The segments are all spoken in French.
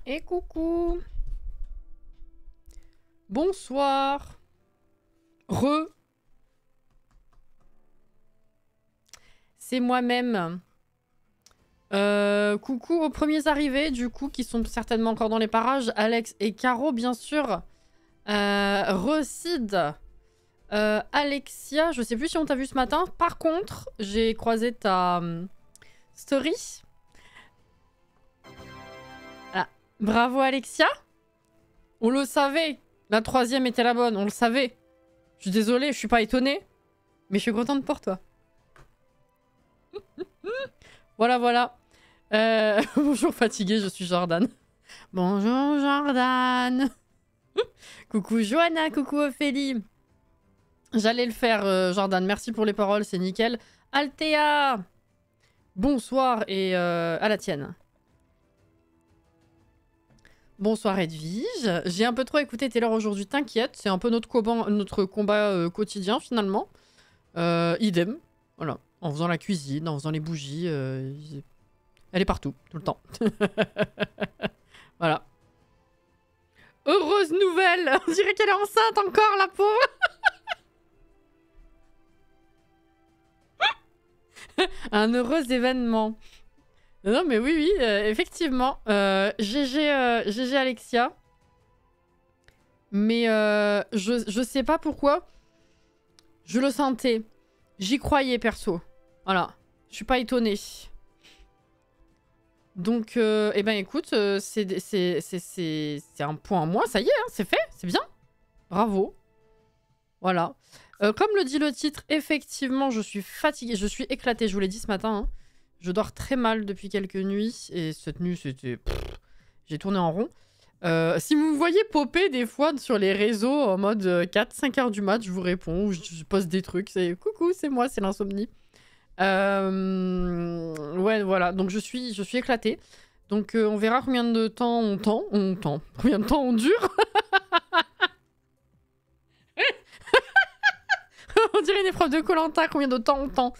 Et coucou. Bonsoir. C'est moi-même. Coucou aux premiers arrivés, du coup, qui sont certainement encore dans les parages. Alex et Caro, bien sûr. Recide. Alexia, je sais plus si on t'a vu ce matin. Par contre, j'ai croisé ta story. Ah, bravo Alexia. On le savait. La troisième était la bonne, on le savait. Je suis désolée, je suis pas étonnée. Mais je suis contente pour toi. Voilà, voilà. Bonjour fatiguée, je suis Jordan. Bonjour Jordan. Coucou Johanna, coucou Ophélie. J'allais le faire, Jordan. Merci pour les paroles, c'est nickel. Althea. Bonsoir et à la tienne. Bonsoir Edwige. J'ai un peu trop écouté Taylor aujourd'hui, t'inquiète. C'est un peu notre combat quotidien finalement. Idem. Voilà. En faisant la cuisine, en faisant les bougies. Elle est partout, tout le temps. Voilà. Heureuse nouvelle. On dirait qu'elle est enceinte encore, la pauvre. Un heureux événement. Non, mais oui, oui, effectivement. GG Alexia. Mais je sais pas pourquoi. Je le sentais. J'y croyais, perso. Voilà. Je suis pas étonnée. Donc, eh ben écoute, c'est un point en moins. Ça y est, hein, c'est fait. C'est bien. Bravo. Voilà. Comme le dit le titre, effectivement, je suis fatiguée. Je suis éclatée. Je vous l'ai dit ce matin. Hein. Je dors très mal depuis quelques nuits. Et cette nuit, c'était... J'ai tourné en rond. Si vous me voyez popper des fois sur les réseaux en mode 4-5 heures du mat, je vous réponds. Ou je poste des trucs. C'est coucou, c'est moi, c'est l'insomnie. Ouais, voilà. Donc je suis éclatée. Donc on verra combien de temps on tend. Combien de temps on dure. On dirait une épreuve de Koh-Lanta, combien de temps on tend.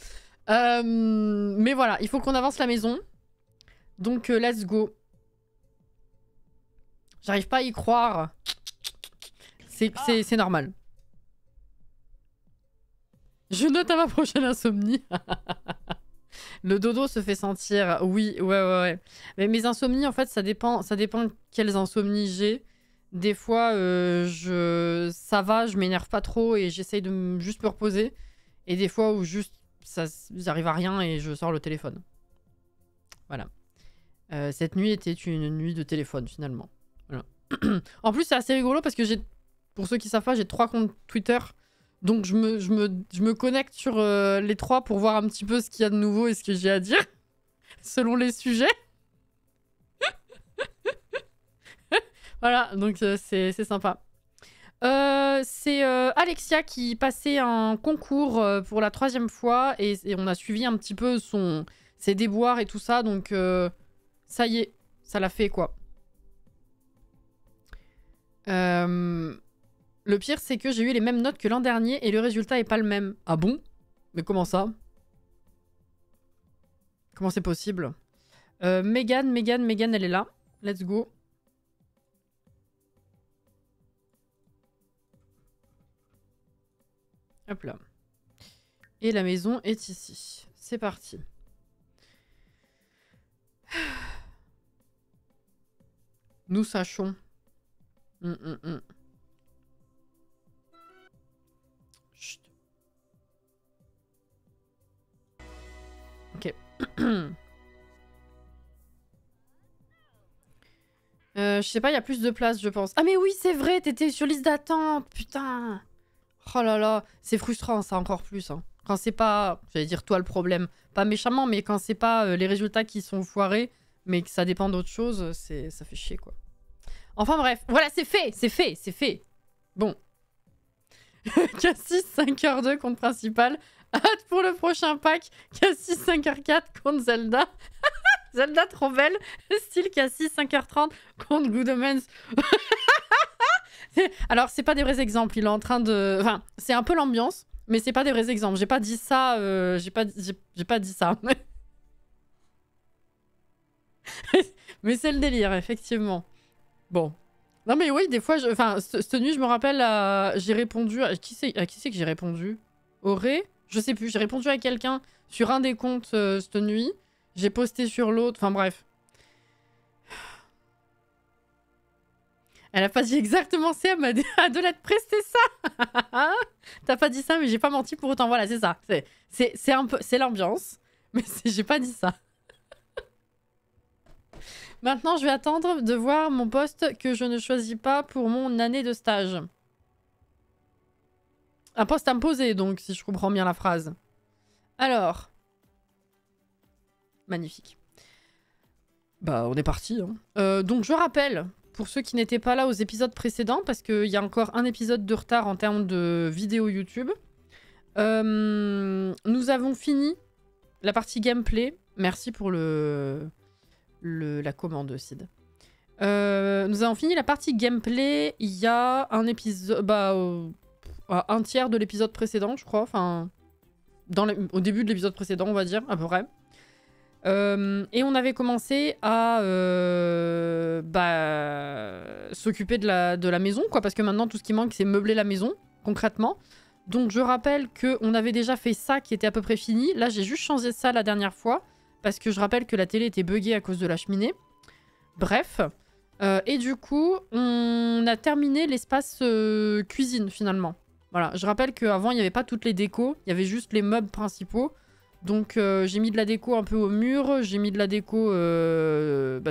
Mais voilà, il faut qu'on avance la maison. Donc let's go. J'arrive pas à y croire. C'est normal. Je note à ma prochaine insomnie. Le dodo se fait sentir. Oui, ouais. Mais mes insomnies, en fait, ça dépend quelles insomnies j'ai. Des fois, ça va, je m'énerve pas trop et j'essaye de juste me reposer. Et des fois où juste, j'arrive à rien et je sors le téléphone. Voilà. Cette nuit était une nuit de téléphone, finalement. Voilà. En plus, c'est assez rigolo parce que pour ceux qui savent pas, j'ai 3 comptes Twitter. Donc je me connecte sur les 3 pour voir un petit peu ce qu'il y a de nouveau et ce que j'ai à dire. Selon les sujets. Voilà, donc c'est sympa. C'est Alexia qui passait un concours pour la 3e fois et on a suivi un petit peu ses déboires et tout ça. Donc ça y est, ça l'a fait quoi. Le pire, c'est que j'ai eu les mêmes notes que l'an dernier et le résultat est pas le même. Ah bon? Mais comment ça? Comment c'est possible? Megan, elle est là. Let's go. Hop là. Et la maison est ici. C'est parti. Nous sachons. Chut. Ok. Je sais pas, il y a plus de place, je pense. Ah mais oui, c'est vrai, t'étais sur liste d'attente, putain. Oh là là, c'est frustrant ça encore plus. Hein. Quand c'est pas, j'allais dire toi le problème, pas méchamment, mais quand c'est pas les résultats qui sont foirés, mais que ça dépend d'autre chose, ça fait chier quoi. Enfin bref, voilà, c'est fait. Bon. Cassis 5h2 contre principal. Hâte pour le prochain pack. Cassis 5h4 contre Zelda. Zelda trop belle. Style Cassis 5h30 contre Good Omens. Alors, c'est pas des vrais exemples. Il est en train de... Enfin, c'est un peu l'ambiance, mais c'est pas des vrais exemples. J'ai pas dit ça. J'ai pas dit ça. Mais c'est le délire, effectivement. Bon. Non mais oui, des fois, enfin, cette nuit, je me rappelle, j'ai répondu... À qui c'est que j'ai répondu? Auré? Je sais plus, j'ai répondu à quelqu'un sur un des comptes cette nuit. J'ai posté sur l'autre, enfin bref. Elle a pas dit exactement ça, elle m'a dit à de l'être presté ça. T'as pas dit ça, mais j'ai pas menti pour autant. Voilà, c'est ça. C'est un peu... C'est l'ambiance, mais j'ai pas dit ça. Maintenant, je vais attendre de voir mon poste que je ne choisis pas pour mon année de stage. Un poste à me poser, donc, si je comprends bien la phrase. Alors. Magnifique. Bah, on est parti. Hein. Donc, je rappelle, pour ceux qui n'étaient pas là aux épisodes précédents, parce qu'il y a encore un épisode de retard en termes de vidéo YouTube, nous avons fini la partie gameplay. Merci pour la commande, Sid. Nous avons fini la partie gameplay. Il y a un épisode... Bah, un tiers de l'épisode précédent, je crois. Enfin, au début de l'épisode précédent, on va dire, à peu près. Et on avait commencé à s'occuper de la maison, quoi. Parce que maintenant, tout ce qui manque, c'est meubler la maison, concrètement. Donc, je rappelle qu'on avait déjà fait ça, qui était à peu près fini. Là, j'ai juste changé ça la dernière fois. Parce que je rappelle que la télé était buggée à cause de la cheminée. Bref. Et du coup, on a terminé l'espace cuisine, finalement. Voilà, je rappelle qu'avant, il n'y avait pas toutes les décos. Il y avait juste les meubles principaux. Donc, j'ai mis de la déco un peu au mur. J'ai mis de la déco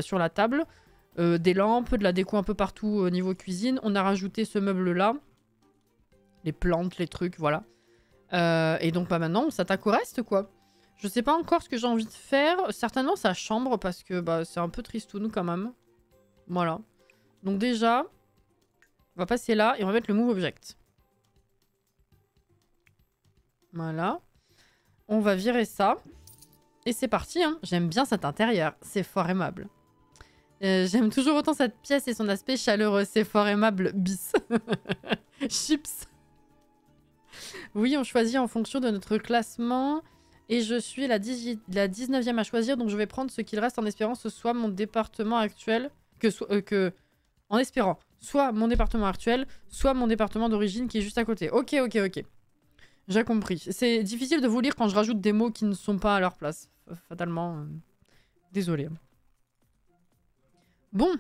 sur la table. Des lampes, de la déco un peu partout au niveau cuisine. On a rajouté ce meuble-là. Les plantes, les trucs, voilà. Et donc, maintenant, on s'attaque au reste, quoi. Je sais pas encore ce que j'ai envie de faire. Certainement sa chambre, parce que c'est un peu tristoun quand même. Voilà. Donc déjà, on va passer là et on va mettre le move object. Voilà. On va virer ça. Et c'est parti, hein. J'aime bien cet intérieur. C'est fort aimable. J'aime toujours autant cette pièce et son aspect chaleureux. C'est fort aimable, bis. Chips. Oui, on choisit en fonction de notre classement. Et je suis la 19e à choisir. Donc je vais prendre ce qu'il reste en espérant que ce soit mon département actuel. En espérant. Soit mon département actuel, soit mon département d'origine qui est juste à côté. Ok. J'ai compris. C'est difficile de vous lire quand je rajoute des mots qui ne sont pas à leur place. Fatalement. Désolé. Bon.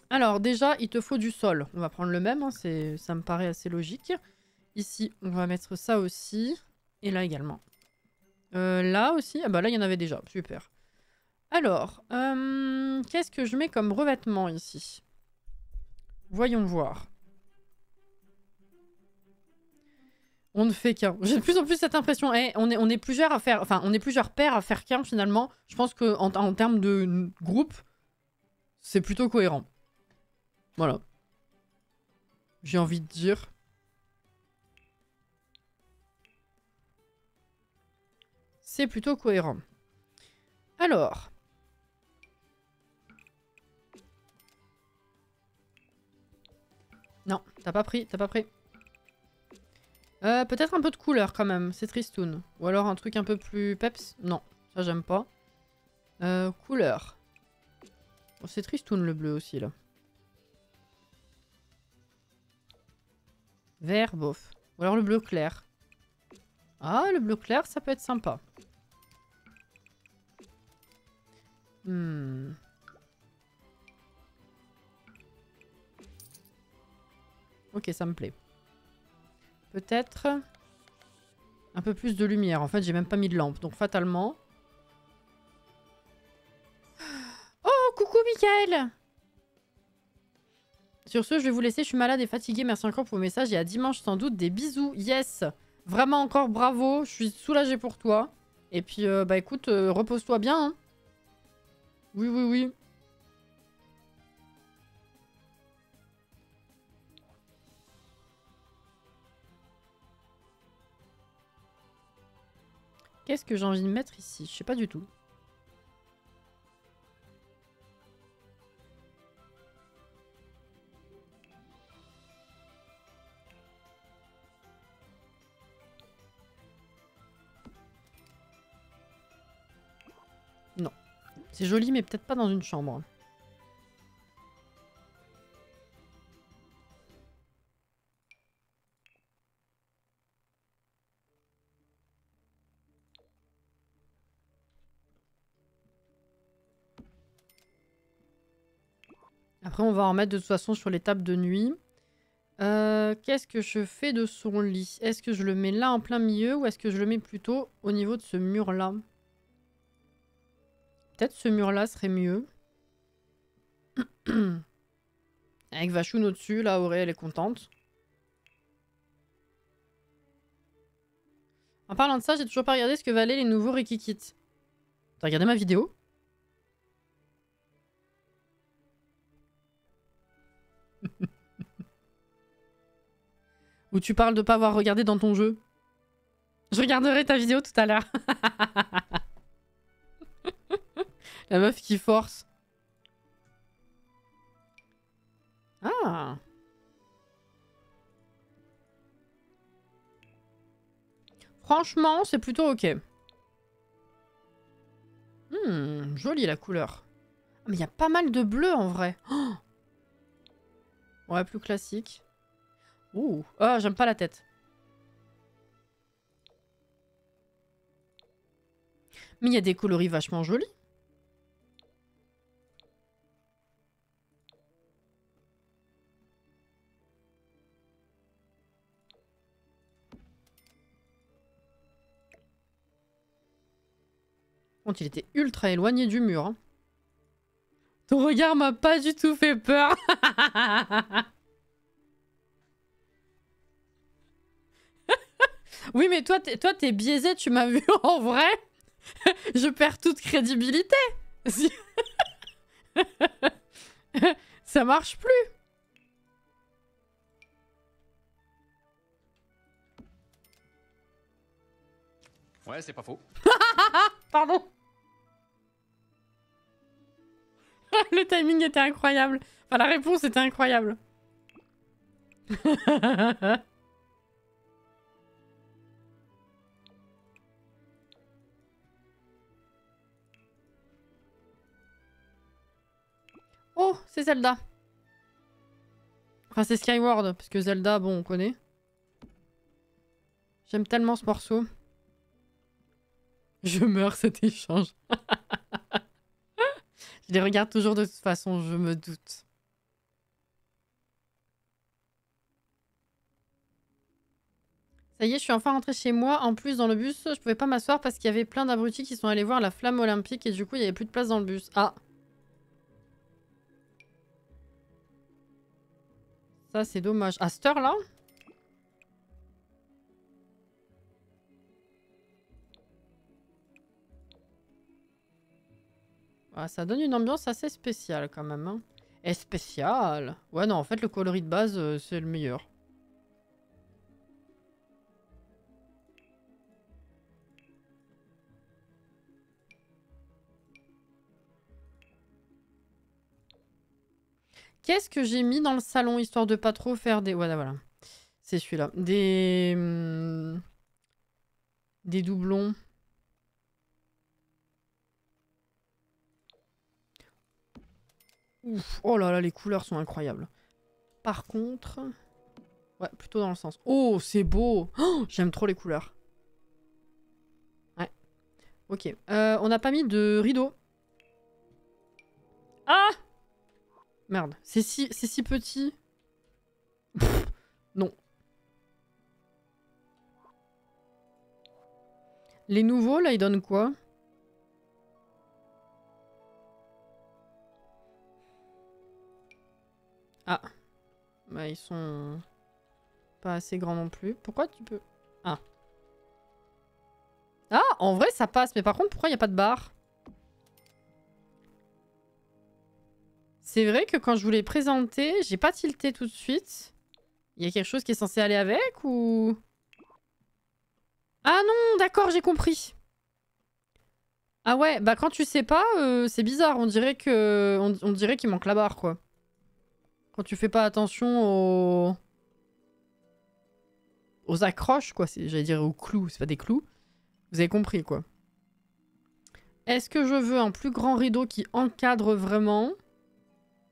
Alors déjà, il te faut du sol. On va prendre le même. Hein, ça me paraît assez logique. Ici, on va mettre ça aussi. Et là également. Là aussi. Ah bah là, il y en avait déjà. Super. Alors, qu'est-ce que je mets comme revêtement ici? Voyons voir. On ne fait qu'un. J'ai de plus en plus cette impression. On est plusieurs à faire... Enfin, on est plusieurs paires à faire qu'un, finalement. Je pense qu'en termes de groupe, c'est plutôt cohérent. Voilà. J'ai envie de dire. C'est plutôt cohérent. Alors. Non, t'as pas pris. Peut-être un peu de couleur quand même, c'est tristoun. Ou alors un truc un peu plus peps. Non, ça j'aime pas. Couleur. Oh, c'est tristoun le bleu aussi là. Vert, bof. Ou alors le bleu clair. Ah, le bleu clair, ça peut être sympa. Ok, ça me plaît. Peut-être un peu plus de lumière. En fait, j'ai même pas mis de lampe. Donc, fatalement... Oh, coucou, Mickaël! Sur ce, je vais vous laisser. Je suis malade et fatiguée. Merci encore pour vos messages. Et à dimanche, sans doute. Des bisous. Yes! Vraiment encore bravo. Je suis soulagée pour toi. Et puis, écoute, repose-toi bien. Hein. Oui. Qu'est-ce que j'ai envie de mettre ici? Je sais pas du tout. Non. C'est joli, mais peut-être pas dans une chambre. Après, on va en mettre de toute façon sur les tables de nuit. Qu'est-ce que je fais de son lit? Est-ce que je le mets là en plein milieu ou est-ce que je le mets plutôt au niveau de ce mur-là? Peut-être ce mur-là serait mieux. Avec Vachoun au-dessus, là, Auré, elle est contente. En parlant de ça, j'ai toujours pas regardé ce que valaient les nouveaux Rikikit. T'as regardé ma vidéo? Ou tu parles de pas avoir regardé dans ton jeu? Je regarderai ta vidéo tout à l'heure. La meuf qui force. Ah. Franchement, c'est plutôt ok. Jolie la couleur. Ah, mais il y a pas mal de bleu en vrai. Oh, ouais, plus classique. Ouh. Ah, j'aime pas la tête. Mais il y a des coloris vachement jolis. Bon, il était ultra éloigné du mur. Hein. Ton regard m'a pas du tout fait peur. Oui, mais toi, t'es biaisé, tu m'as vu en vrai. Je perds toute crédibilité. Ça marche plus. Ouais, c'est pas faux. Pardon. Le timing était incroyable. Enfin, la réponse était incroyable. Oh, c'est Zelda. Enfin, c'est Skyward, parce que Zelda, bon, on connaît. J'aime tellement ce morceau. Je meurs cet échange. Je les regarde toujours de toute façon, je me doute. Ça y est, je suis enfin rentrée chez moi. En plus, dans le bus, je pouvais pas m'asseoir parce qu'il y avait plein d'abrutis qui sont allés voir la flamme olympique et du coup, il y avait plus de place dans le bus. Ah. Ça, c'est dommage. À cette heure-là? Ah, ça donne une ambiance assez spéciale quand même. Hein. Et spéciale? Ouais, non, en fait, le coloris de base, c'est le meilleur. Qu'est-ce que j'ai mis dans le salon histoire de pas trop faire des... Voilà, voilà. C'est celui-là. Des doublons. Ouf. Oh là là, les couleurs sont incroyables. Par contre... Ouais, plutôt dans le sens. Oh, c'est beau. Oh, j'aime trop les couleurs. Ouais. Ok. On n'a pas mis de rideau. Ah! Merde. C'est si petit. Pff, non. Les nouveaux, là, ils donnent quoi? Ah. Bah, ils sont pas assez grands non plus. Pourquoi tu peux... Ah. Ah, en vrai, ça passe. Mais par contre, pourquoi il n'y a pas de barre? C'est vrai que quand je vous l'ai présenté, j'ai pas tilté tout de suite. Il y a quelque chose qui est censé aller avec ou... Ah non, d'accord, j'ai compris. Ah ouais, bah quand tu sais pas, c'est bizarre. On dirait que, on dirait qu'il manque la barre, quoi. Quand tu fais pas attention aux accroches, quoi. J'allais dire aux clous, c'est pas des clous. Vous avez compris, quoi. Est-ce que je veux un plus grand rideau qui encadre vraiment?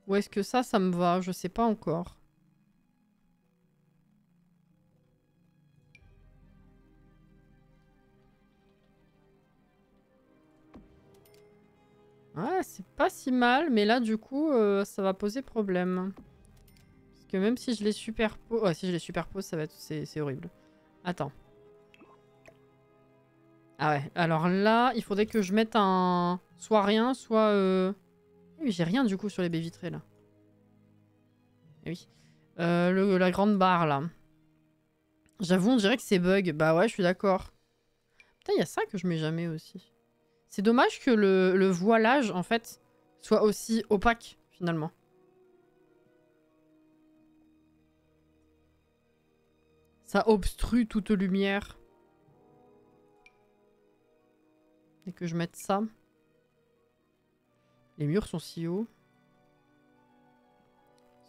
Ou est-ce que ça me va? Je sais pas encore. Ouais, c'est pas si mal, mais là, du coup, ça va poser problème. Parce que même si je les superpose... Ouais, si je les superpose, ça va être... C'est horrible. Attends. Ah ouais, alors là, il faudrait que je mette un... Soit rien, soit... Oui, j'ai rien, du coup, sur les baies vitrées, là. Eh oui. La grande barre, là. J'avoue, on dirait que c'est bug. Bah ouais, je suis d'accord. Putain, il y a ça que je mets jamais aussi. C'est dommage que le voilage, en fait, soit aussi opaque, finalement. Ça obstrue toute lumière. Et que je mette ça. Les murs sont si hauts.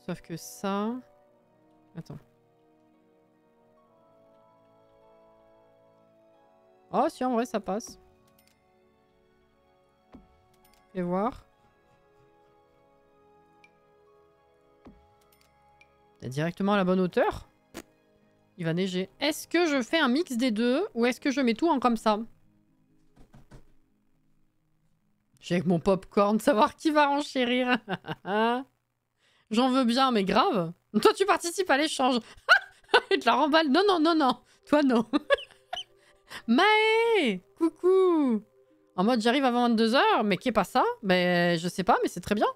Sauf que ça... Attends. Oh, si, en vrai, ça passe. Fais voir. T'es directement à la bonne hauteur. Il va neiger. Est-ce que je fais un mix des deux ou est-ce que je mets tout en comme ça? J'ai avec mon popcorn, savoir qui va enchérir. J'en veux bien, mais grave. Toi, tu participes à l'échange. Et te la remballe. Non, non, non, non. Toi, non. Maë! Coucou! En mode, j'arrive avant 22h, mais qui est pas ça? Ben, je sais pas, mais c'est très bien.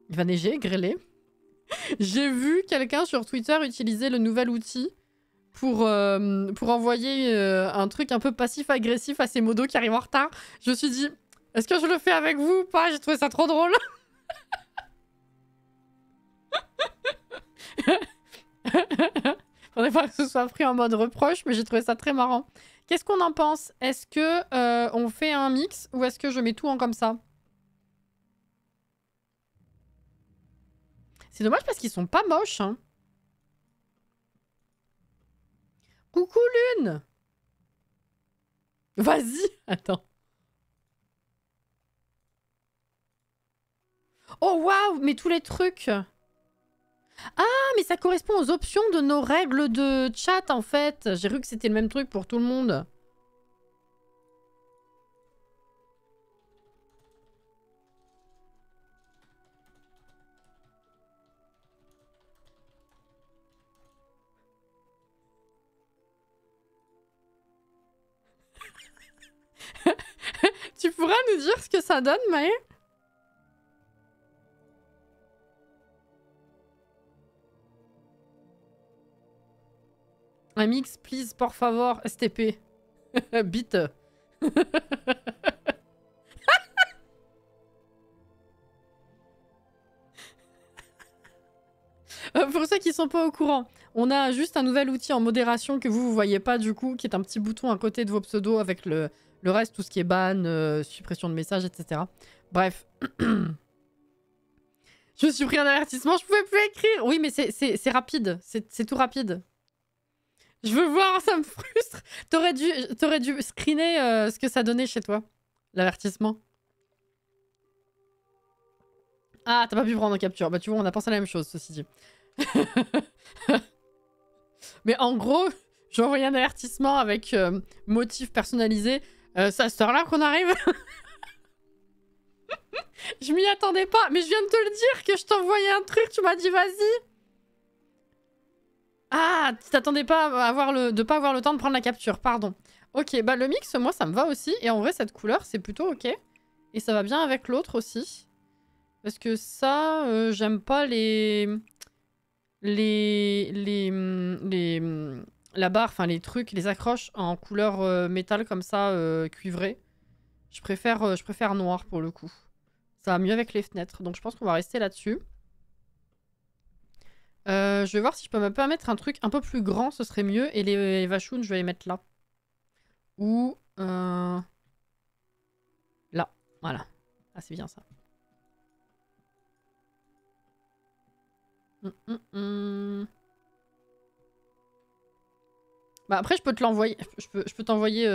Il va neiger, grêler. J'ai vu quelqu'un sur Twitter utiliser le nouvel outil pour envoyer un truc un peu passif-agressif à ses modos qui arrivent en retard. Je me suis dit, est-ce que je le fais avec vous ou pas? J'ai trouvé ça trop drôle. Faudrait pas que ce soit pris en mode reproche, mais j'ai trouvé ça très marrant. Qu'est-ce qu'on en pense? Est-ce que on fait un mix ou est-ce que je mets tout en comme ça? C'est dommage parce qu'ils sont pas moches, hein. Coucou Lune! Vas-y! Attends. Oh waouh! Mais tous les trucs! Ah, mais ça correspond aux options de nos règles de chat, en fait. J'ai cru que c'était le même truc pour tout le monde. Tu pourras nous dire ce que ça donne, Maë? Un mix, please, por favor, STP. Bit. Pour ceux qui sont pas au courant, on a juste un nouvel outil en modération que vous voyez pas du coup, qui est un petit bouton à côté de vos pseudos avec le reste, tout ce qui est ban, suppression de messages, etc. Bref. Je me suis pris un avertissement, je pouvais plus écrire. Oui, mais c'est rapide, c'est tout rapide. Je veux voir, ça me frustre. T'aurais dû screener ce que ça donnait chez toi, l'avertissement. Ah, t'as pas pu prendre en capture. Bah tu vois, on a pensé à la même chose, ceci dit. Mais en gros, j'ai envoyé un avertissement avec motif personnalisé. C'est à cette heure-là qu'on arrive. Je m'y attendais pas, mais je viens de te le dire que je t'envoyais un truc, tu m'as dit vas-y. Ah, tu t'attendais pas à de pas avoir le temps de prendre la capture, pardon. Ok, bah le mix, moi ça me va aussi. Et en vrai, cette couleur, c'est plutôt ok. Et ça va bien avec l'autre aussi. Parce que ça, j'aime pas la barre, enfin les trucs, les accroches en couleur métal comme ça, cuivré. Je préfère noir pour le coup. Ça va mieux avec les fenêtres. Donc je pense qu'on va rester là-dessus. Je vais voir si je peux me permettre un truc un peu plus grand, ce serait mieux. Et les vachounes, je vais les mettre là. Ou... là. Voilà. Ah, c'est bien ça. Bah après, je peux te l'envoyer. Je peux t'envoyer...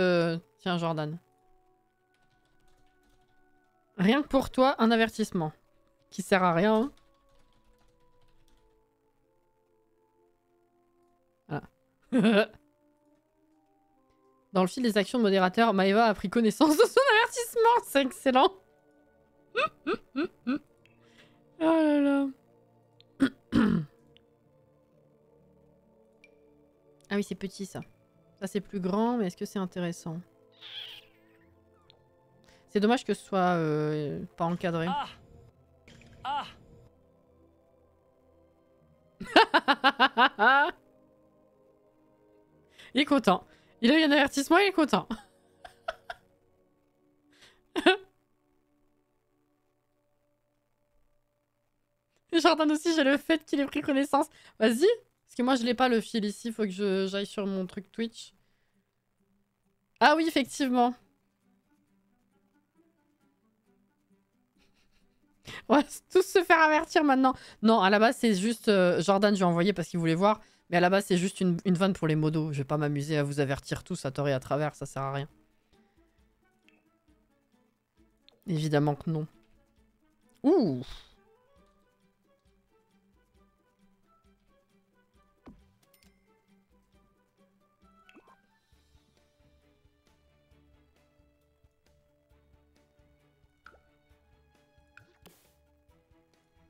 Tiens, Jordan. Rien que pour toi, un avertissement. Qui sert à rien. Voilà. Dans le fil des actions de modérateur, Maëva a pris connaissance de son avertissement, c'est excellent. Oh là là. Ah oui, c'est petit ça. Ça c'est plus grand, mais est-ce que c'est intéressant? C'est dommage que ce soit pas encadré. Ah. Il est content. Il a eu un avertissement, il est content. Jordan aussi, j'ai le fait qu'il ait pris connaissance. Vas-y. Parce que moi, je l'ai pas le fil ici. Faut que j'aille sur mon truc Twitch. Ah oui, effectivement. On va tous se faire avertir maintenant. Non, à la base, c'est juste... Jordan, je lui ai envoyé parce qu'il voulait voir. Mais à la base, c'est juste une vanne pour les modos. Je vais pas m'amuser à vous avertir tous à tort et à travers. Ça sert à rien. Évidemment que non. Ouh.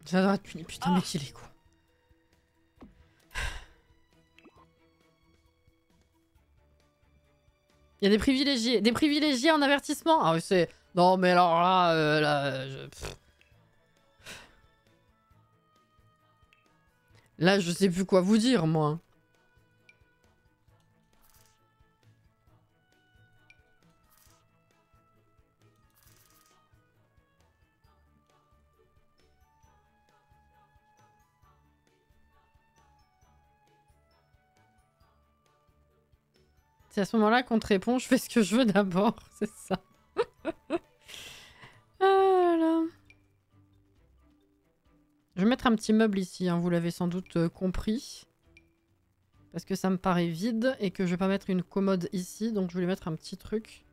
J'adore être puni. Putain, mais qu'il est con. Il y a des privilégiés. Des privilégiés en avertissement. Ah oui, c'est... Non, mais alors là... Là, je sais plus quoi vous dire, moi. C'est à ce moment-là qu'on te répond, je fais ce que je veux d'abord, c'est ça. Ah là. Je vais mettre un petit meuble ici, hein, vous l'avez sans doute compris. Parce que ça me paraît vide et que je vais pas mettre une commode ici, donc je vais lui mettre un petit truc.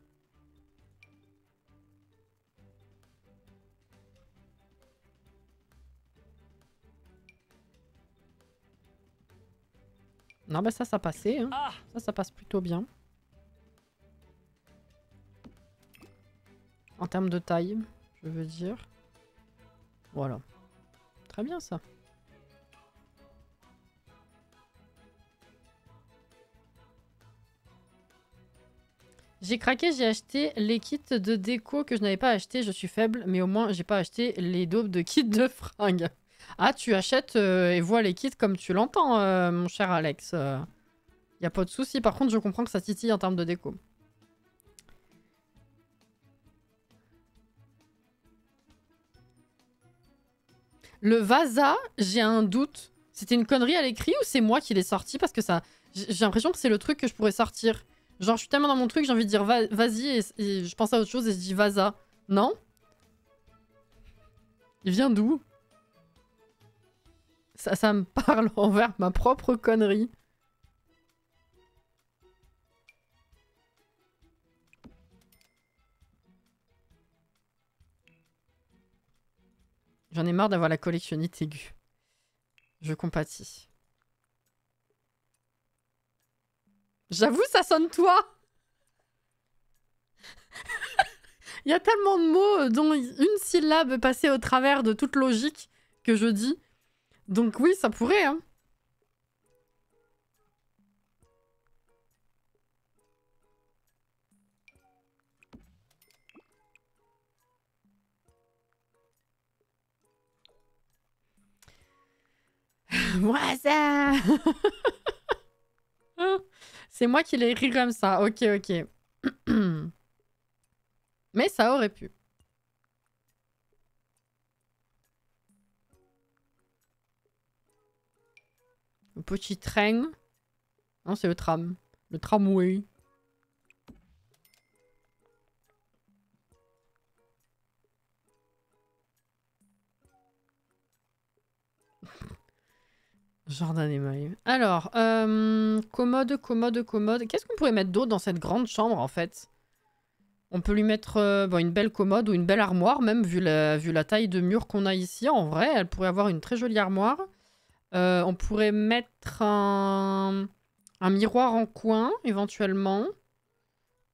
Non, bah ça passait. Hein. Ça passe plutôt bien. En termes de taille, je veux dire. Voilà. Très bien, ça. J'ai craqué, j'ai acheté les kits de déco que je n'avais pas acheté. Je suis faible, mais au moins, j'ai pas acheté les daubes de kits de fringues. Ah, tu achètes et vois les kits comme tu l'entends, mon cher Alex. Y a pas de souci. Par contre, je comprends que ça titille en termes de déco. Le Vasa, j'ai un doute. C'était une connerie à l'écrit ou c'est moi qui l'ai sorti? Parce que ça... J'ai l'impression que c'est le truc que je pourrais sortir. Genre, je suis tellement dans mon truc, j'ai envie de dire vas-y et je pense à autre chose et je dis Vasa. Non? Il vient d'où? Ça me parle envers ma propre connerie. J'en ai marre d'avoir la collectionnite aiguë. Je compatis. J'avoue, ça sonne toi. Il y a tellement de mots dont une syllabe passée au travers de toute logique que je dis. Donc oui, ça pourrait, hein. Moi ça. C'est moi qui l'ai écrit comme ça. Ok, ok. Mais ça aurait pu. Le petit train. Non, c'est le tram. Le tramway. Jordan et Maï. Alors, commode. Qu'est-ce qu'on pourrait mettre d'autre dans cette grande chambre, en fait? On peut lui mettre bon, une belle commode ou une belle armoire, même, vu la taille de mur qu'on a ici. En vrai, elle pourrait avoir une très jolie armoire. On pourrait mettre un miroir en coin, éventuellement.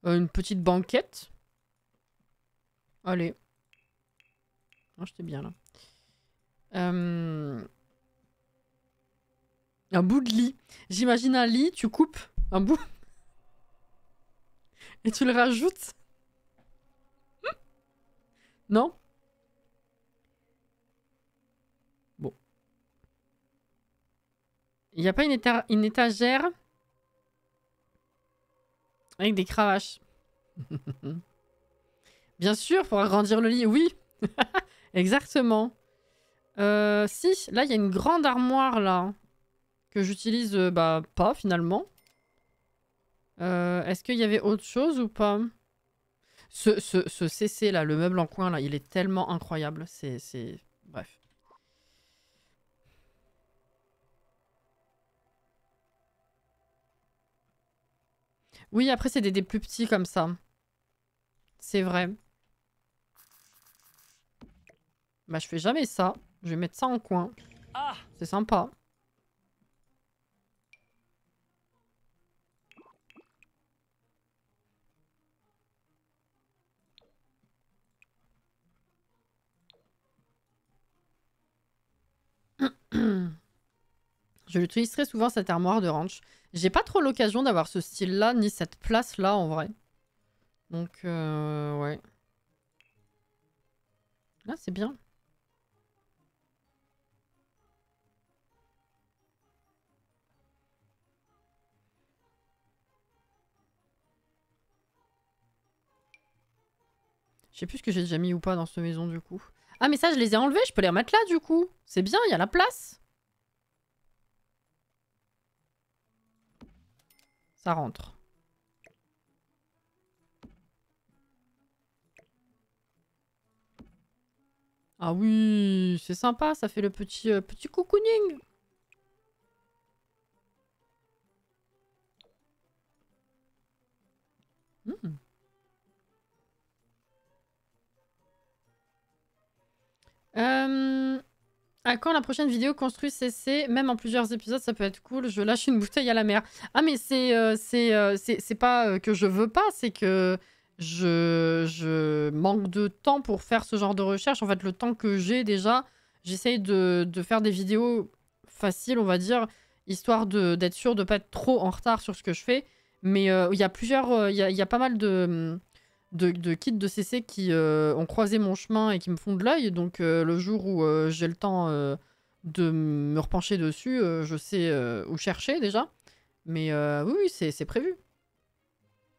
Une petite banquette. Allez. Oh, j'étais bien là. Un bout de lit. J'imagine un lit, tu coupes un bout et tu le rajoutes. Non? Bon. Il n'y a pas une étagère avec des cravaches. Bien sûr, pour agrandir le lit, oui. Exactement. Si, là, il y a une grande armoire, là, que j'utilise, pas, finalement. Est-ce qu'il y avait autre chose ou pas? Ce CC, là, le meuble en coin, là, il est tellement incroyable. C'est... Bref. Oui, après, c'est des plus petits comme ça. C'est vrai. Bah, je fais jamais ça. Je vais mettre ça en coin. Ah! C'est sympa. Je l'utilise très souvent, cette armoire de ranch. J'ai pas trop l'occasion d'avoir ce style-là, ni cette place-là, en vrai. Donc, ouais. Là, c'est bien. Je sais plus ce que j'ai déjà mis ou pas dans cette maison, du coup. Ah, mais ça, je les ai enlevés. Je peux les remettre là, du coup. C'est bien, il y a la place. Ça rentre. Ah oui, c'est sympa. Ça fait le petit cocooning. Hmm. À quand la prochaine vidéo construit CC? Même en plusieurs épisodes, ça peut être cool. Je lâche une bouteille à la mer. Ah, mais c'est pas que je veux pas, c'est que je manque de temps pour faire ce genre de recherche. En fait, le temps que j'ai déjà, j'essaye de faire des vidéos faciles, on va dire, histoire d'être sûr de pas être trop en retard sur ce que je fais. Mais il y a plusieurs... Il y a pas mal de kits de CC qui ont croisé mon chemin et qui me font de l'œil. Donc le jour où j'ai le temps de me repencher dessus, je sais où chercher déjà. Mais oui, oui, c'est prévu.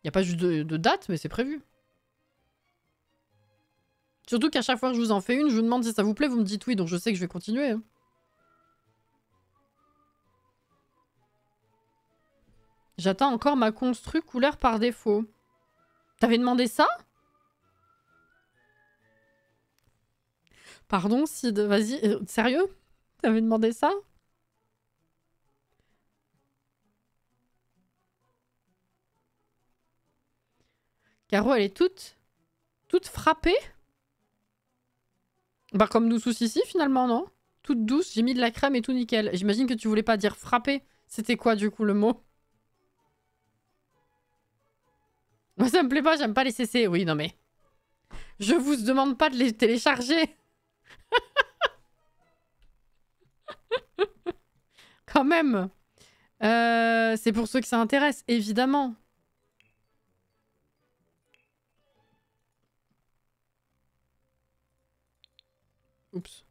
Il n'y a pas juste de date, mais c'est prévu. Surtout qu'à chaque fois que je vous en fais une, je vous demande si ça vous plaît, vous me dites oui, donc je sais que je vais continuer. Hein. J'attends encore ma constru couleur par défaut. T'avais demandé ça? Pardon, Sid, vas-y. Sérieux? T'avais demandé ça? Caro, elle est toute frappée? Bah comme nous tous ici, finalement, non? Toute douce, j'ai mis de la crème et tout nickel. J'imagine que tu voulais pas dire frappée. C'était quoi, du coup, le mot? Moi, ça me plaît pas, j'aime pas les CC. Oui, non mais... Je vous demande pas de les télécharger. Quand même. C'est pour ceux que ça intéresse, évidemment. Oups.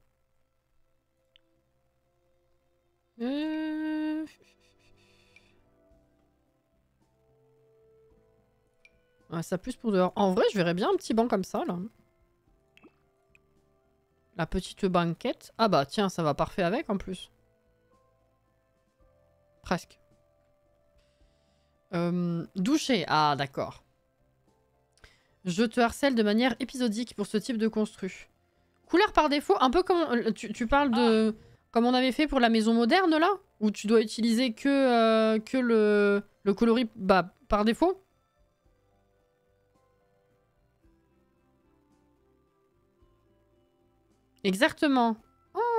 Ouais, ça plus pour dehors. En vrai, je verrais bien un petit banc comme ça, là. La petite banquette. Ah bah tiens, ça va parfait avec, en plus. Presque. Doucher. Ah, d'accord. Je te harcèle de manière épisodique pour ce type de construit. Couleur par défaut, un peu comme... Tu parles de... Comme on avait fait pour la maison moderne, là? Où tu dois utiliser que le coloris par défaut? Exactement.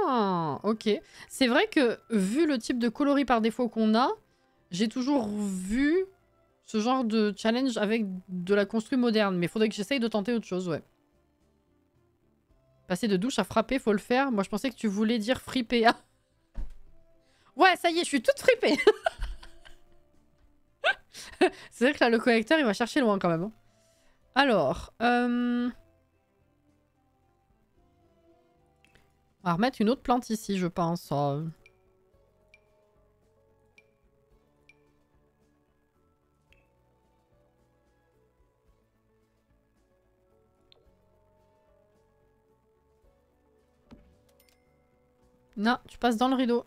Ah, ok. C'est vrai que, vu le type de coloris par défaut qu'on a, j'ai toujours vu ce genre de challenge avec de la construction moderne. Mais il faudrait que j'essaye de tenter autre chose, ouais. Passer de douche à frapper, faut le faire. Moi, je pensais que tu voulais dire friper. Ah. Ouais, ça y est, je suis toute fripée. C'est vrai que là, le collecteur, il va chercher loin quand même. Hein. Alors, on va remettre une autre plante ici, je pense. Non, tu passes dans le rideau.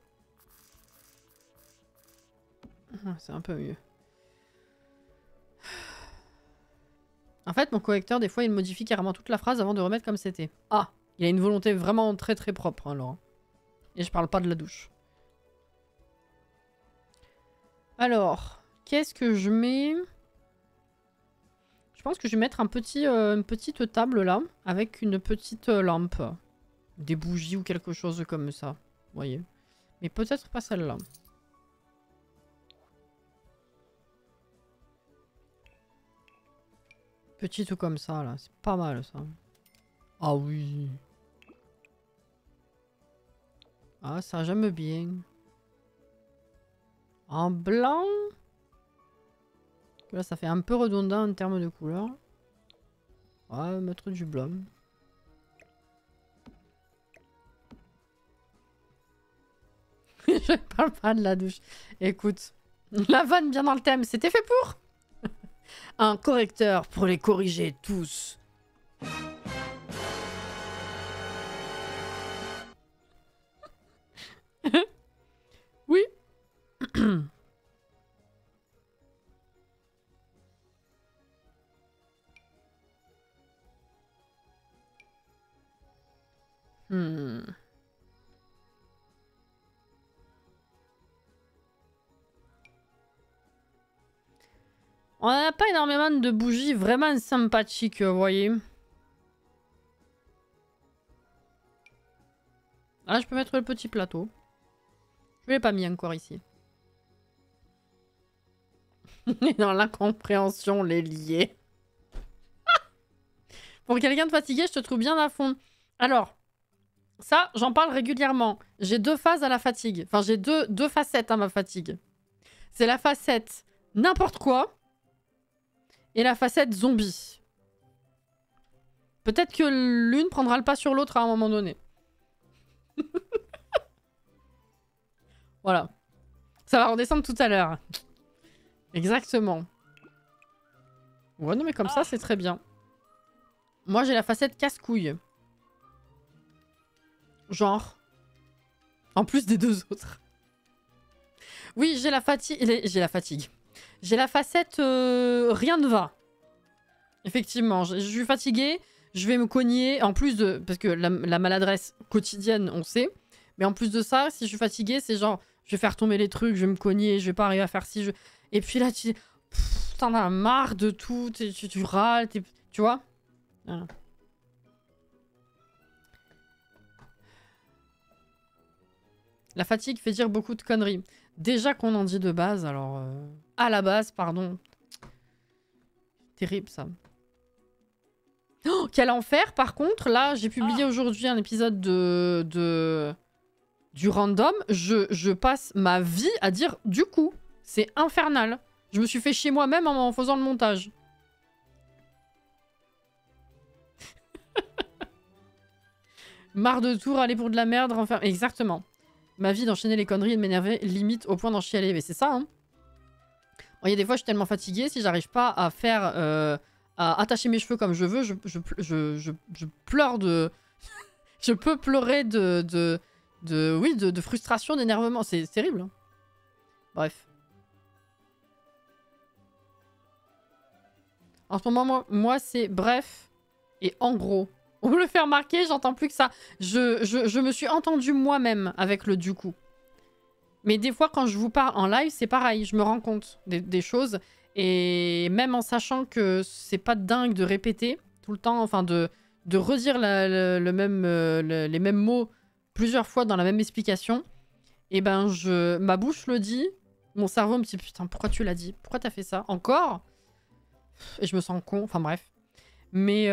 C'est un peu mieux. En fait, mon correcteur, des fois, il modifie carrément toute la phrase avant de remettre comme c'était. Ah, il a une volonté vraiment très très propre, alors. Et je parle pas de la douche. Alors, qu'est-ce que je mets? Je pense que je vais mettre un petit, une petite table là, avec une petite lampe. Des bougies ou quelque chose comme ça. Vous voyez. Mais peut-être pas celle-là. Petite comme ça, là. C'est pas mal, ça. Ah oui. Ah, ça, j'aime bien. En blanc. Là, ça fait un peu redondant en termes de couleur. Ouais, mettre du blanc. Je parle pas de la douche. Écoute, la vanne bien dans le thème, c'était fait pour. Un correcteur pour les corriger tous. Oui. On n'a pas énormément de bougies vraiment sympathiques, vous voyez. Là, je peux mettre le petit plateau. Je l'ai pas mis encore ici. Dans l'incompréhension, les liés. Pour quelqu'un de fatigué, je te trouve bien à fond. Alors, ça, j'en parle régulièrement. J'ai deux phases à la fatigue. Enfin, j'ai deux facettes à ma fatigue. C'est la facette n'importe quoi et la facette zombie. Peut-être que l'une prendra le pas sur l'autre à un moment donné. Voilà. Ça va redescendre tout à l'heure. Exactement. Ouais, non, mais comme ça, c'est très bien. Moi, j'ai la facette casse-couille. Genre. En plus des deux autres. Oui, j'ai la fatigue. J'ai la fatigue. J'ai la facette rien ne va. Effectivement, je suis fatiguée. Je vais me cogner. En plus de... Parce que la maladresse quotidienne, on sait. Mais en plus de ça, si je suis fatiguée, c'est genre... Je vais faire tomber les trucs, je vais me cogner, je vais pas arriver à faire ci. Et puis là, tu... T'en as marre de tout. Tu râles. Tu vois? Voilà. La fatigue fait dire beaucoup de conneries. Déjà qu'on en dit de base, alors... À la base, pardon. Terrible, ça. Oh, quel enfer, par contre. Là, j'ai publié aujourd'hui un épisode du random. Je passe ma vie à dire du coup. C'est infernal. Je me suis fait chier moi-même en faisant le montage. Marre de tout, râler pour de la merde, renfermer... Exactement. Ma vie d'enchaîner les conneries et de m'énerver, limite au point d'en chialer. Mais c'est ça, hein. Il y a des fois, je suis tellement fatiguée, si j'arrive pas à faire... à attacher mes cheveux comme je veux, je pleure de... je peux pleurer de frustration, d'énervement. C'est terrible. Hein. Bref. En ce moment, moi c'est bref et en gros. On me le fait remarquer, j'entends plus que ça. Je me suis entendue moi-même avec le du coup. Mais des fois, quand je vous parle en live, c'est pareil. Je me rends compte des choses. Et même en sachant que c'est pas dingue de répéter tout le temps, enfin de redire les mêmes mots plusieurs fois dans la même explication, et ben ma bouche le dit, mon cerveau me dit putain, pourquoi tu l'as dit? Pourquoi t'as fait ça? Encore? Et je me sens con, enfin bref. Mais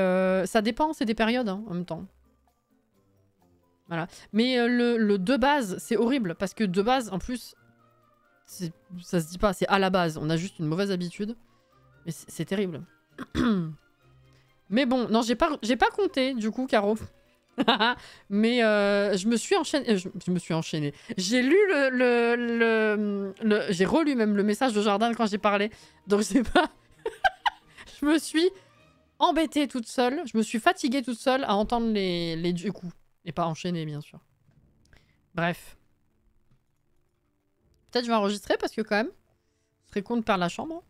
ça dépend, c'est des périodes hein, en même temps. Voilà. Mais le de base, c'est horrible. Parce que de base, en plus, ça se dit pas, c'est à la base. On a juste une mauvaise habitude. Mais c'est terrible. Mais bon, non, j'ai pas compté, du coup, Caro. Mais je me suis enchaînée. Je me suis enchaînée. J'ai lu j'ai relu même le message de Jordan quand j'ai parlé. Donc je sais pas. Je me suis embêtée toute seule. Je me suis fatiguée toute seule à entendre les du coup. Et pas enchaînée, bien sûr. Bref. Peut-être je vais enregistrer parce que quand même, ce serait con de perdre la chambre.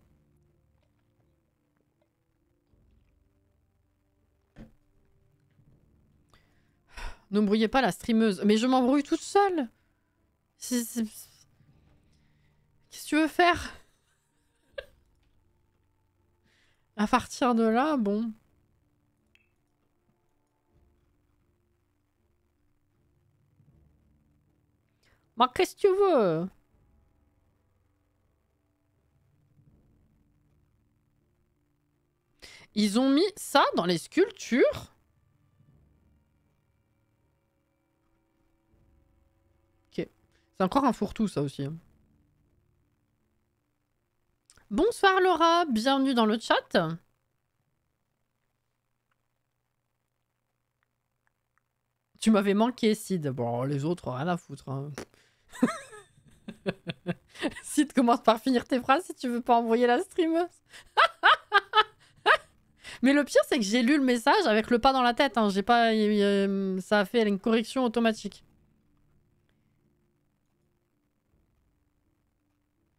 Ne brouillez pas la streameuse. Mais je m'embrouille toute seule. Qu'est-ce que tu veux faire? À partir de là, bon. Bah, qu'est-ce que tu veux? Ils ont mis ça dans les sculptures? Ok. C'est encore un fourre-tout, ça aussi. Bonsoir Laura, bienvenue dans le chat. Tu m'avais manqué, Sid. Bon, les autres, rien à foutre. Hein. Sid, commence par finir tes phrases si tu veux pas envoyer la streameuse. Mais le pire, c'est que j'ai lu le message avec le pas dans la tête. Hein. J'ai pas, ça a fait une correction automatique.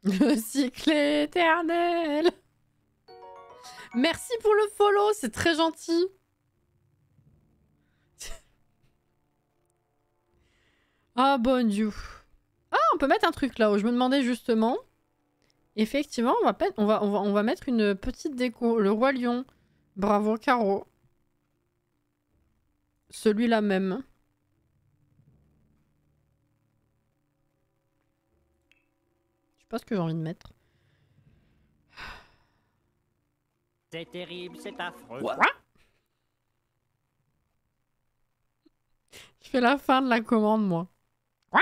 Le cycle éternel. Merci pour le follow, c'est très gentil. Ah bon Dieu. Ah, on peut mettre un truc là où je me demandais justement. Effectivement, on va mettre une petite déco. Le roi lion. Bravo Caro. Celui-là même. Je sais pas ce que j'ai envie de mettre. C'est terrible, c'est affreux. Quoi? Je fais la fin de la commande, moi. Quoi?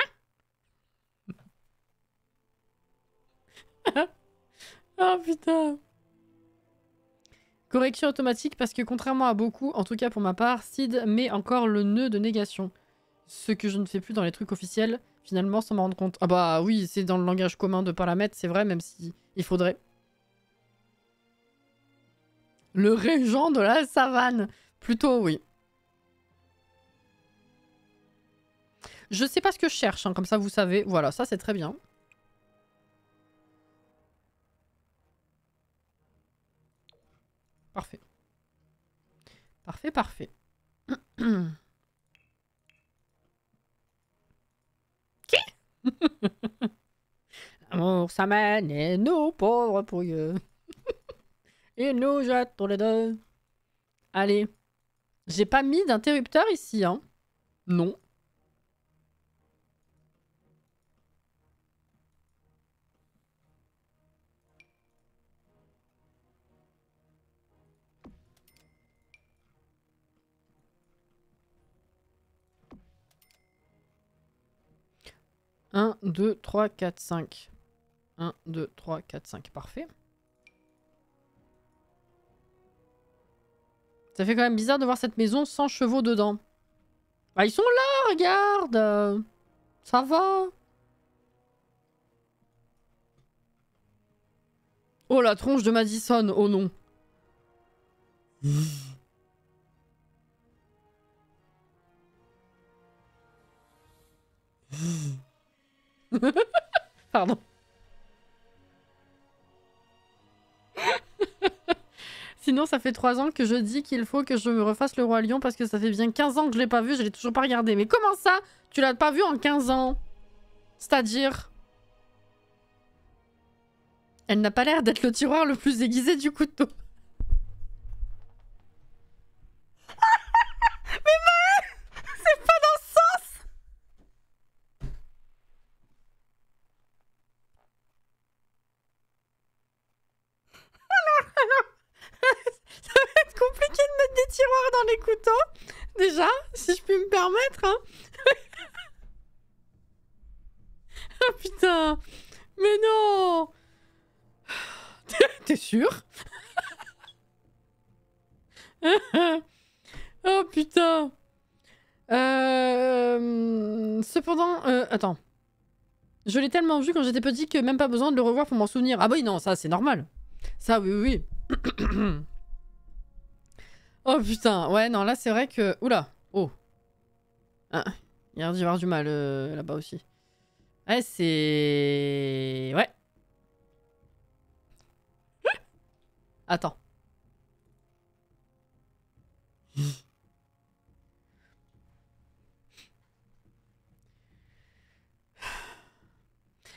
Oh putain. Correction automatique parce que contrairement à beaucoup, en tout cas pour ma part, Sid met encore le nœud de négation. Ce que je ne fais plus dans les trucs officiels, finalement, sans m'en rendre compte. Ah bah oui, c'est dans le langage commun de pas la mettre, c'est vrai, même si il faudrait. Le régent de la savane. Plutôt oui. Je sais pas ce que je cherche, hein, comme ça vous savez. Voilà, ça c'est très bien. Parfait. Parfait, parfait. Qui? L'amour s'amène et nous, pauvres pouilleux. Et nous jette tous les deux. Allez. J'ai pas mis d'interrupteur ici, hein. Non. Un, 2, 3, 4, 5. 1, 2, 3, 4, 5. Parfait. Ça fait quand même bizarre de voir cette maison sans chevaux dedans. Bah, ils sont là, regarde. Ça va. Oh, la tronche de Madison. Oh non. Pardon. Sinon, ça fait 3 ans que je dis qu'il faut que je me refasse le Roi Lion parce que ça fait bien 15 ans que je l'ai pas vu, je l'ai toujours pas regardé. Mais comment ça? Tu l'as pas vu en 15 ans? C'est-à-dire? Elle n'a pas l'air d'être le tiroir le plus aiguisé du couteau. Mais c'est pas dans ce sens! Alors, ça va être compliqué de mettre des tiroirs dans les couteaux. Déjà, si je puis me permettre, hein. Ah putain. Mais non. T'es sûr? Oh putain. Cependant, attends. Je l'ai tellement vu quand j'étais petit que même pas besoin de le revoir pour m'en souvenir. Ah bah oui, non, ça c'est normal. Ça, oui, oui. Oh putain, ouais, non, là c'est vrai que... Oula, oh. Ah, il y a dû y avoir du mal là-bas aussi. Ouais, c'est... Ouais. Attends.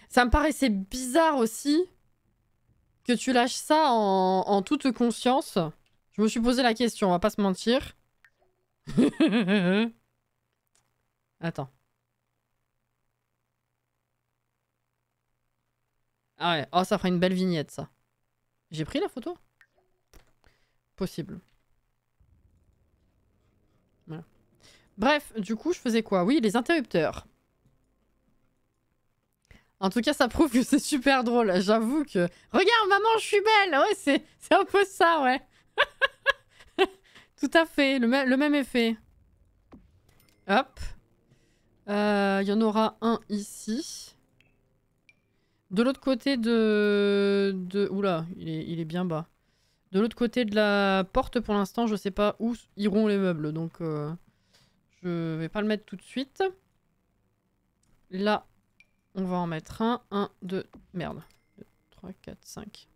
Ça me paraissait bizarre aussi que tu lâches ça en toute conscience. Je me suis posé la question, on va pas se mentir. Attends. Ah ouais, oh ça fera une belle vignette ça. J'ai pris la photo? Possible. Voilà. Bref, du coup je faisais quoi? Oui, les interrupteurs. En tout cas, ça prouve que c'est super drôle. J'avoue que... Regarde, maman, je suis belle. Ouais, c'est un peu ça, ouais. Tout à fait, le même effet. Hop. Il y en aura un ici. De l'autre côté de... Oula, il est bien bas. De l'autre côté de la porte, pour l'instant, je sais pas où iront les meubles. Donc, je vais pas le mettre tout de suite. Là... On va en mettre un. 1, 2... Merde. 2, 3, 4, 5.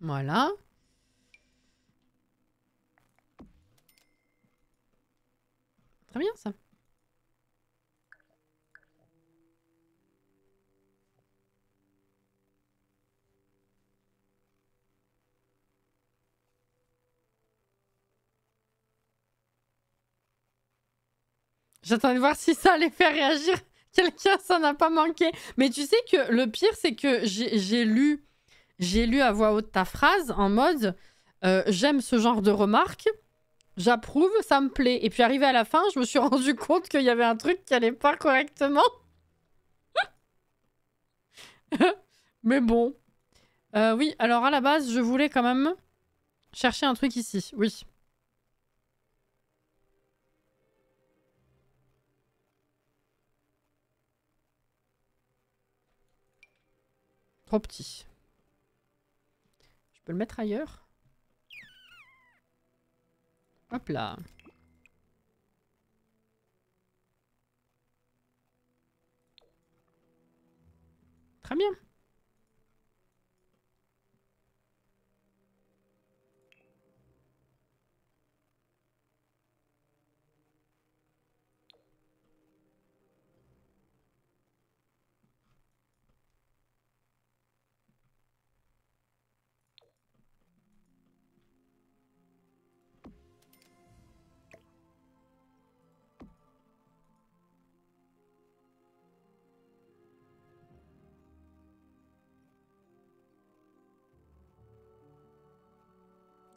Voilà. Très bien, ça. J'attendais de voir si ça allait faire réagir quelqu'un, ça n'a pas manqué. Mais tu sais que le pire, c'est que j'ai lu à voix haute ta phrase en mode j'aime ce genre de remarques, j'approuve, ça me plaît. Et puis arrivé à la fin, je me suis rendu compte qu'il y avait un truc qui allait pas correctement. Mais bon. Oui, alors à la base, je voulais quand même chercher un truc ici. Oui. Trop petit. Je peux le mettre ailleurs? Hop là. Très bien.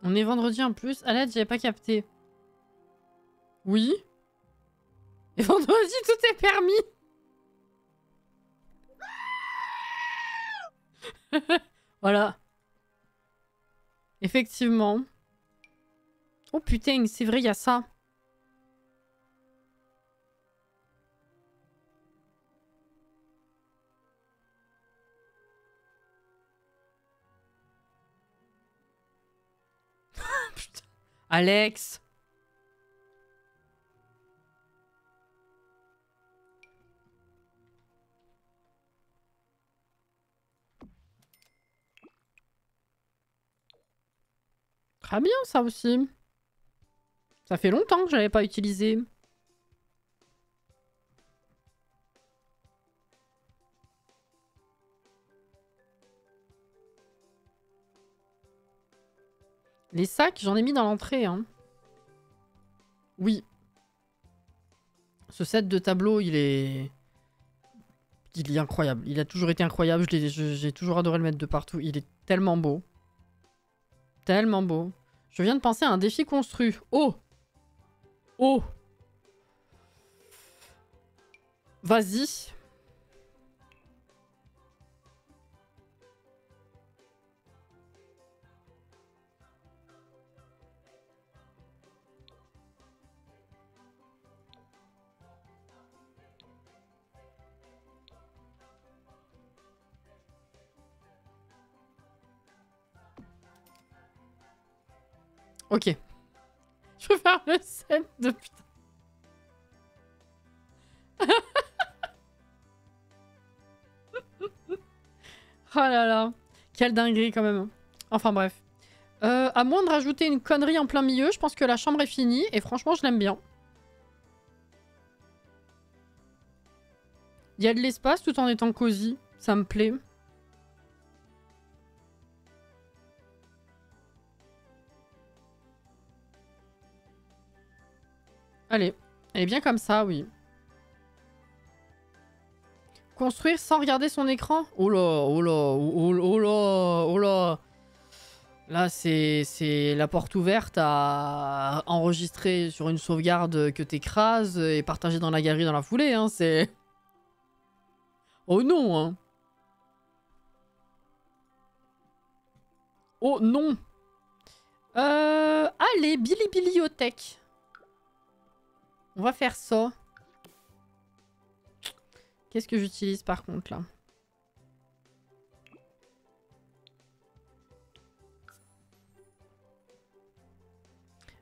On est vendredi en plus. À l'aide, j'avais pas capté. Oui. Et vendredi, tout est permis. Voilà. Effectivement. Oh putain, c'est vrai, il y a ça. Putain. Alex. Très bien, ça aussi. Ça fait longtemps que je l'avais pas utilisé. Les sacs, j'en ai mis dans l'entrée. Hein. Oui. Ce set de tableaux, il est incroyable. Il a toujours été incroyable. J'ai toujours adoré le mettre de partout. Il est tellement beau. Tellement beau. Je viens de penser à un défi construit. Oh! Oh! Vas-y. Ok. Je veux faire le set de putain. Oh là là. Quelle dinguerie quand même. Enfin bref. À moins de rajouter une connerie en plein milieu, je pense que la chambre est finie. Et franchement, je l'aime bien. Il y a de l'espace tout en étant cosy. Ça me plaît. Allez. Elle est bien comme ça, oui. Construire sans regarder son écran? Oh là, oh là, oh là, oh là, oh là. Là, c'est la porte ouverte à enregistrer sur une sauvegarde que t'écrases et partager dans la galerie dans la foulée, hein, c'est... Oh non, hein. Oh non. Allez, Bibliothèque. On va faire ça. Qu'est-ce que j'utilise par contre, là?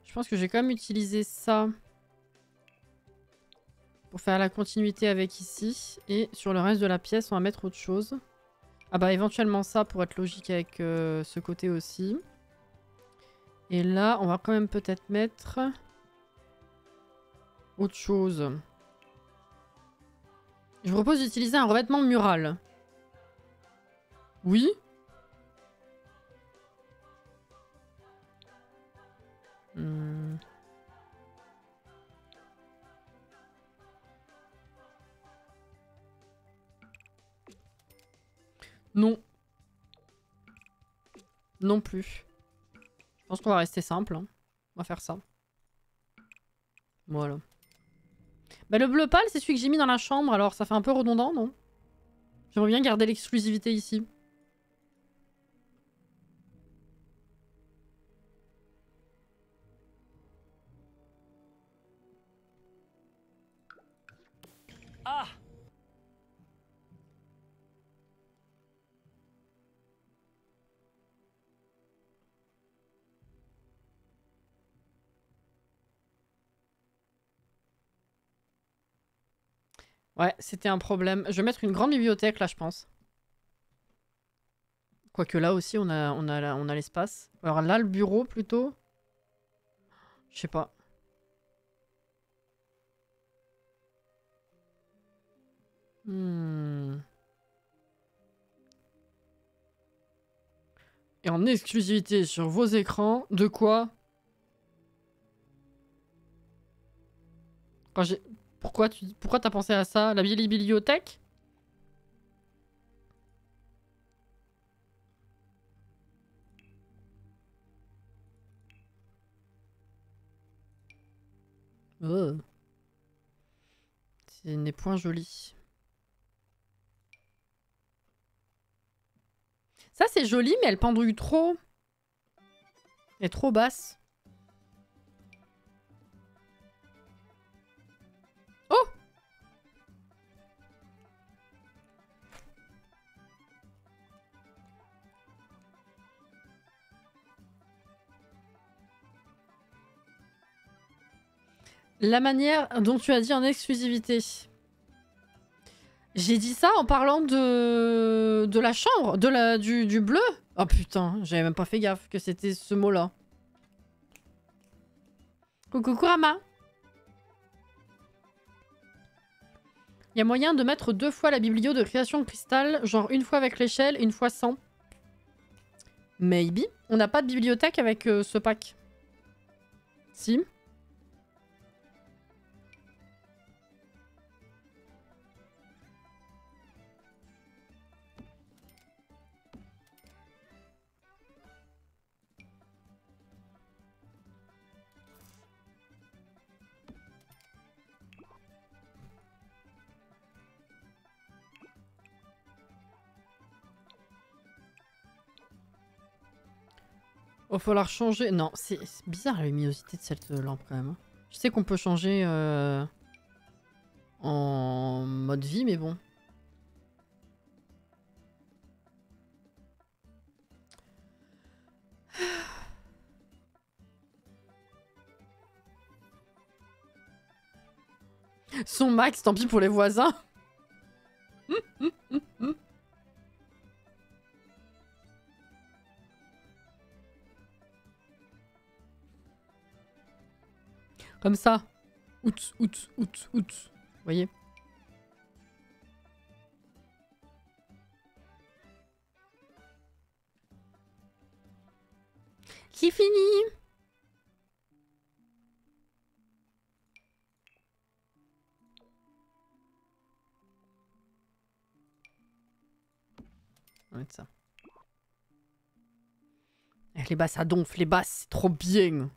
Je pense que j'ai quand même utilisé ça pour faire la continuité avec ici. Et sur le reste de la pièce, on va mettre autre chose. Ah bah éventuellement ça pour être logique avec ce côté aussi. Et là, on va quand même peut-être mettre autre chose. Je vous propose d'utiliser un revêtement mural. Oui. Non. Non plus. Je pense qu'on va rester simple. Hein. On va faire ça. Voilà. Bah, le bleu pâle, c'est celui que j'ai mis dans la chambre, alors ça fait un peu redondant, non? J'aimerais bien garder l'exclusivité ici. Ah! Ouais, c'était un problème. Je vais mettre une grande bibliothèque là, je pense. Quoique là aussi, on a l'espace. Alors là, le bureau plutôt. Je sais pas. Et en exclusivité sur vos écrans, de quoi? Pourquoi t'as pensé à ça? La bibliothèque? Oh. Ce n'est point joli. Ça, c'est joli, mais elle pendouille trop. Elle est trop basse. Oh! La manière dont tu as dit en exclusivité. J'ai dit ça en parlant de la chambre, du bleu. Oh putain, j'avais même pas fait gaffe que c'était ce mot-là. Coucou Kurama. Il y a moyen de mettre 2 fois la biblio de création cristal, genre une fois avec l'échelle, une fois sans. Maybe. On n'a pas de bibliothèque avec ce pack. Si. va falloir changer. Non, c'est bizarre la luminosité de cette lampe quand même. Je sais qu'on peut changer en mode vie, mais bon. Son max, tant pis pour les voisins. Comme ça. Out. Vous voyez? C'est fini. On va mettre ça. Eh, les basses, ça donfle. Les basses, c'est trop bien.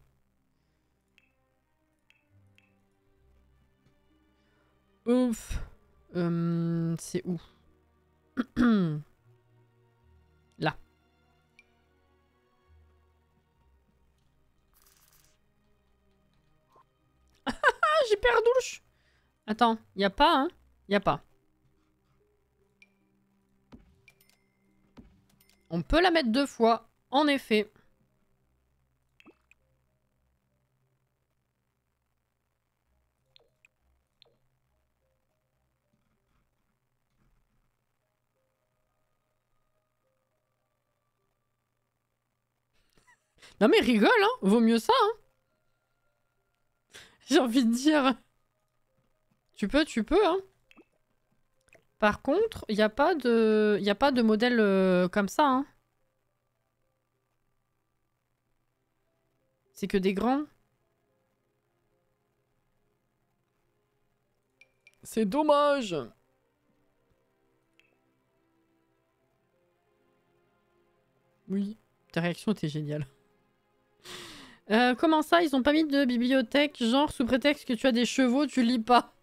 Ouf. C'est où? Là. Ah, j'ai perdu le... Attends, y a pas, hein? Y a pas. On peut la mettre 2 fois, en effet. Non mais rigole, hein. Vaut mieux ça, hein. J'ai envie de dire. Tu peux, hein. Par contre, y a pas de modèle comme ça, hein. C'est que des grands. C'est dommage. Oui, ta réaction était géniale. Comment ça, ils ont pas mis de bibliothèque, genre sous prétexte que tu as des chevaux, tu lis pas.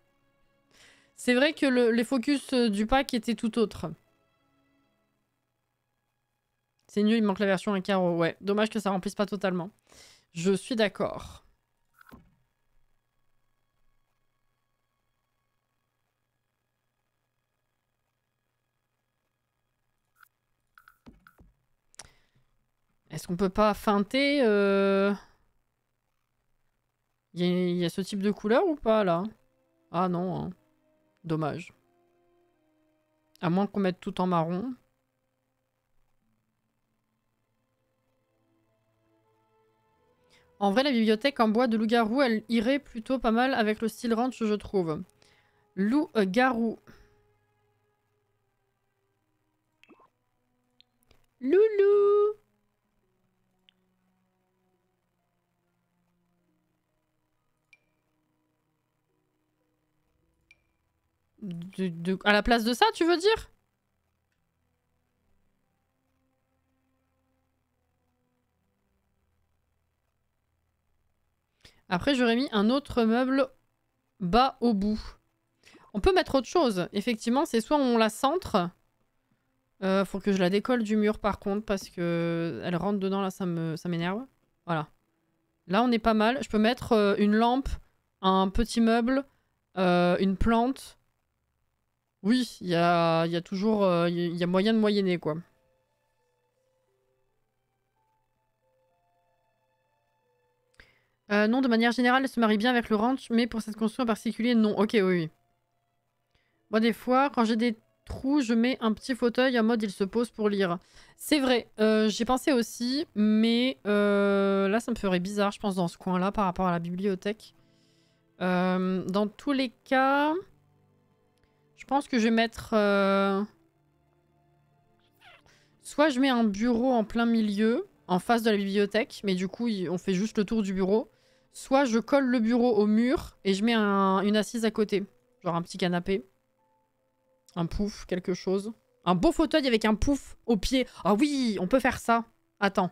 C'est vrai que les focus du pack étaient tout autres. C'est nul, il manque la version 1 carreau. Ouais, dommage que ça remplisse pas totalement. Je suis d'accord. Est-ce qu'on peut pas feinter Il y a ce type de couleur ou pas, là? Ah non, hein. Dommage. À moins qu'on mette tout en marron. En vrai, la bibliothèque en bois de loup-garou, elle irait plutôt pas mal avec le style ranch, je trouve. Loup-garou. Loulou. À la place de ça, tu veux dire? Après, j'aurais mis un autre meuble bas au bout. On peut mettre autre chose. Effectivement, c'est soit on la centre. Faut que je la décolle du mur par contre parce que elle rentre dedans là, ça m'énerve. Voilà. Là, on est pas mal. Je peux mettre une lampe, un petit meuble, une plante. Oui, il y a toujours il y a moyen de moyenner quoi. Non, de manière générale, elle se marie bien avec le ranch, mais pour cette construction en particulier, non. Ok, oui. Moi, des fois, quand j'ai des trous, je mets un petit fauteuil en mode il se pose pour lire. C'est vrai, j'ai pensé aussi, mais là, ça me ferait bizarre, je pense, dans ce coin-là, par rapport à la bibliothèque. Dans tous les cas, je pense que je vais mettre... soit je mets un bureau en plein milieu, en face de la bibliothèque, mais du coup, on fait juste le tour du bureau. Soit je colle le bureau au mur et je mets une assise à côté. Genre un petit canapé. Un pouf, quelque chose. Un beau fauteuil avec un pouf au pied. Ah oui, on peut faire ça. Attends.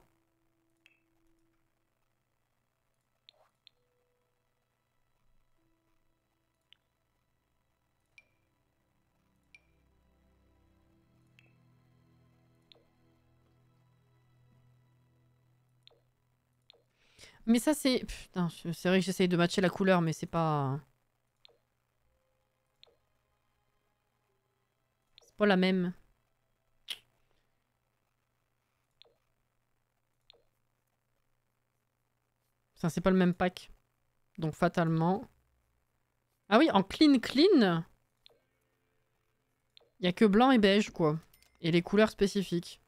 Mais ça, c'est... Putain, c'est vrai que j'essaye de matcher la couleur, mais c'est pas... C'est pas la même. Ça, c'est pas le même pack. Donc, fatalement... Ah oui, en clean clean, il y a que blanc et beige, quoi. Et les couleurs spécifiques.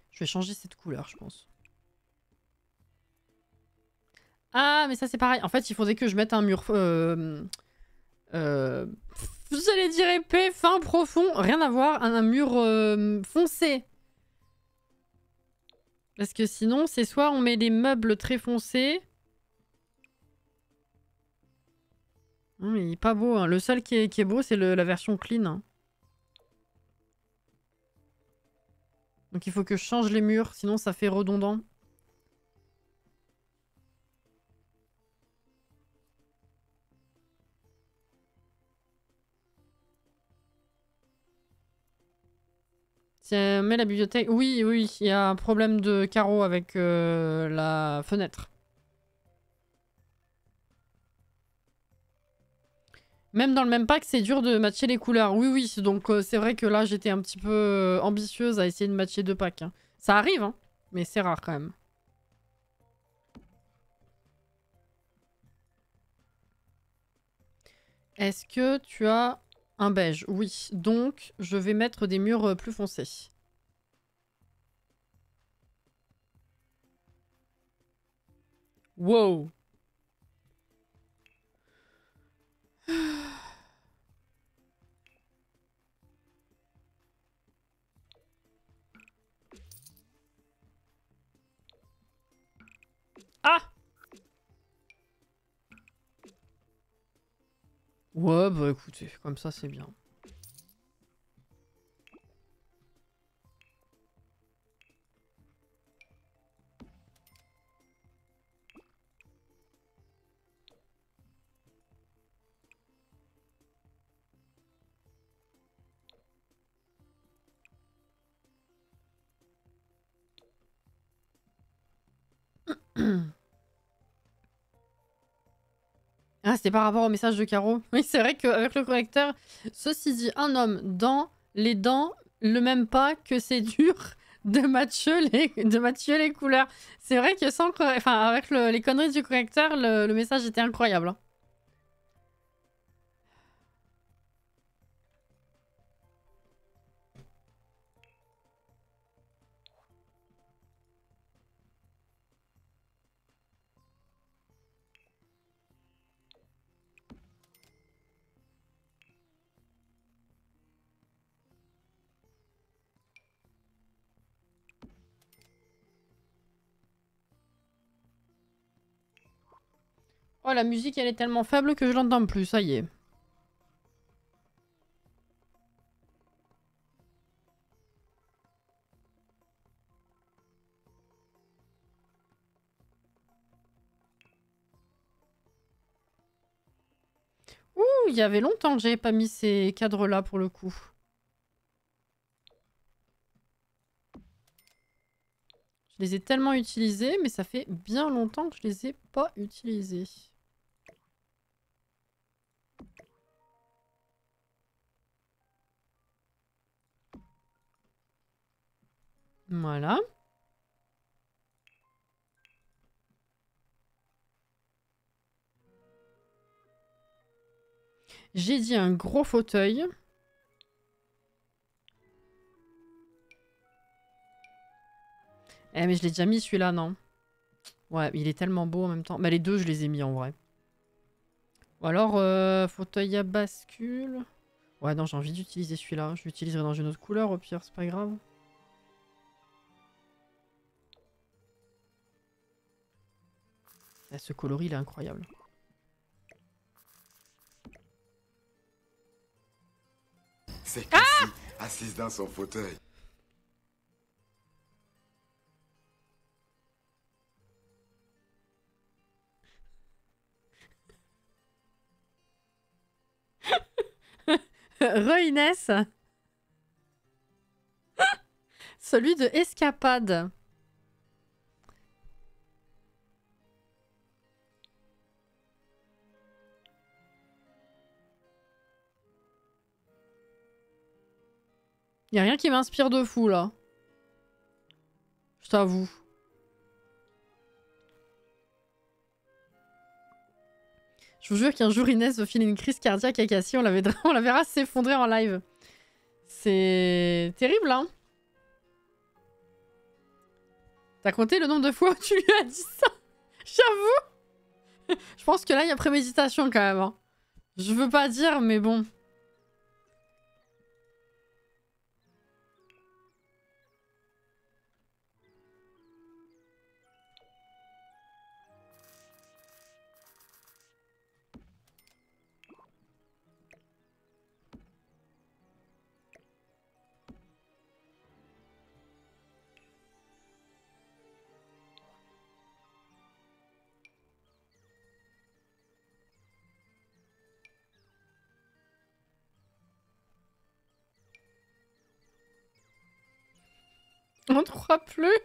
Je vais changer cette couleur, je pense. Ah, mais ça, c'est pareil. En fait, il faudrait que je mette un mur... J'allais dire épais, fin, profond. Rien à voir. Un mur foncé. Parce que sinon, c'est soit on met des meubles très foncés... Non, mais il est pas beau. Hein. Le seul qui est beau, c'est la version clean. Hein. Donc il faut que je change les murs, sinon ça fait redondant. Si on met la bibliothèque... Oui, oui, il y a un problème de carreau avec la fenêtre. Même dans le même pack, c'est dur de matcher les couleurs. Oui, oui, donc c'est vrai que là, j'étais un petit peu ambitieuse à essayer de matcher deux packs. Hein. Ça arrive, hein, mais c'est rare quand même. Est-ce que tu as un beige? Oui, donc je vais mettre des murs plus foncés. Wow. Ah! Ouais, bah écoutez, comme ça c'est bien. Ah, c'était par rapport au message de Caro. Oui, c'est vrai qu'avec le correcteur, ceci dit, un homme dans les dents, le même pas que c'est dur de matcher les couleurs. C'est vrai que sans enfin, avec les conneries du correcteur, le message était incroyable. Hein. Oh, la musique, elle est tellement faible que je l'entends plus, ça y est. Ouh, il y avait longtemps que j'avais pas mis ces cadres-là pour le coup. Je les ai tellement utilisés, mais ça fait bien longtemps que je les ai pas utilisés. Voilà. J'ai dit un gros fauteuil. Eh, mais je l'ai déjà mis celui-là, non? Ouais, il est tellement beau en même temps. Bah, les deux, je les ai mis en vrai. Ou alors, fauteuil à bascule. Ouais, non, j'ai envie d'utiliser celui-là. Je l'utiliserai dans une autre couleur, au pire, c'est pas grave. Ah, ce coloris, il est incroyable. C'est Cassie, assise dans son fauteuil. Re Inès. Celui de Escapade. Y a rien qui m'inspire de fou là. Je t'avoue. Je vous jure qu'un jour Inès va filer une crise cardiaque à Cassie, on la verra s'effondrer en live. C'est terrible, hein. T'as compté le nombre de fois où tu lui as dit ça? J'avoue. Je pense que là, il y a préméditation quand même. Hein. Je veux pas dire, mais bon. On ne croit plus.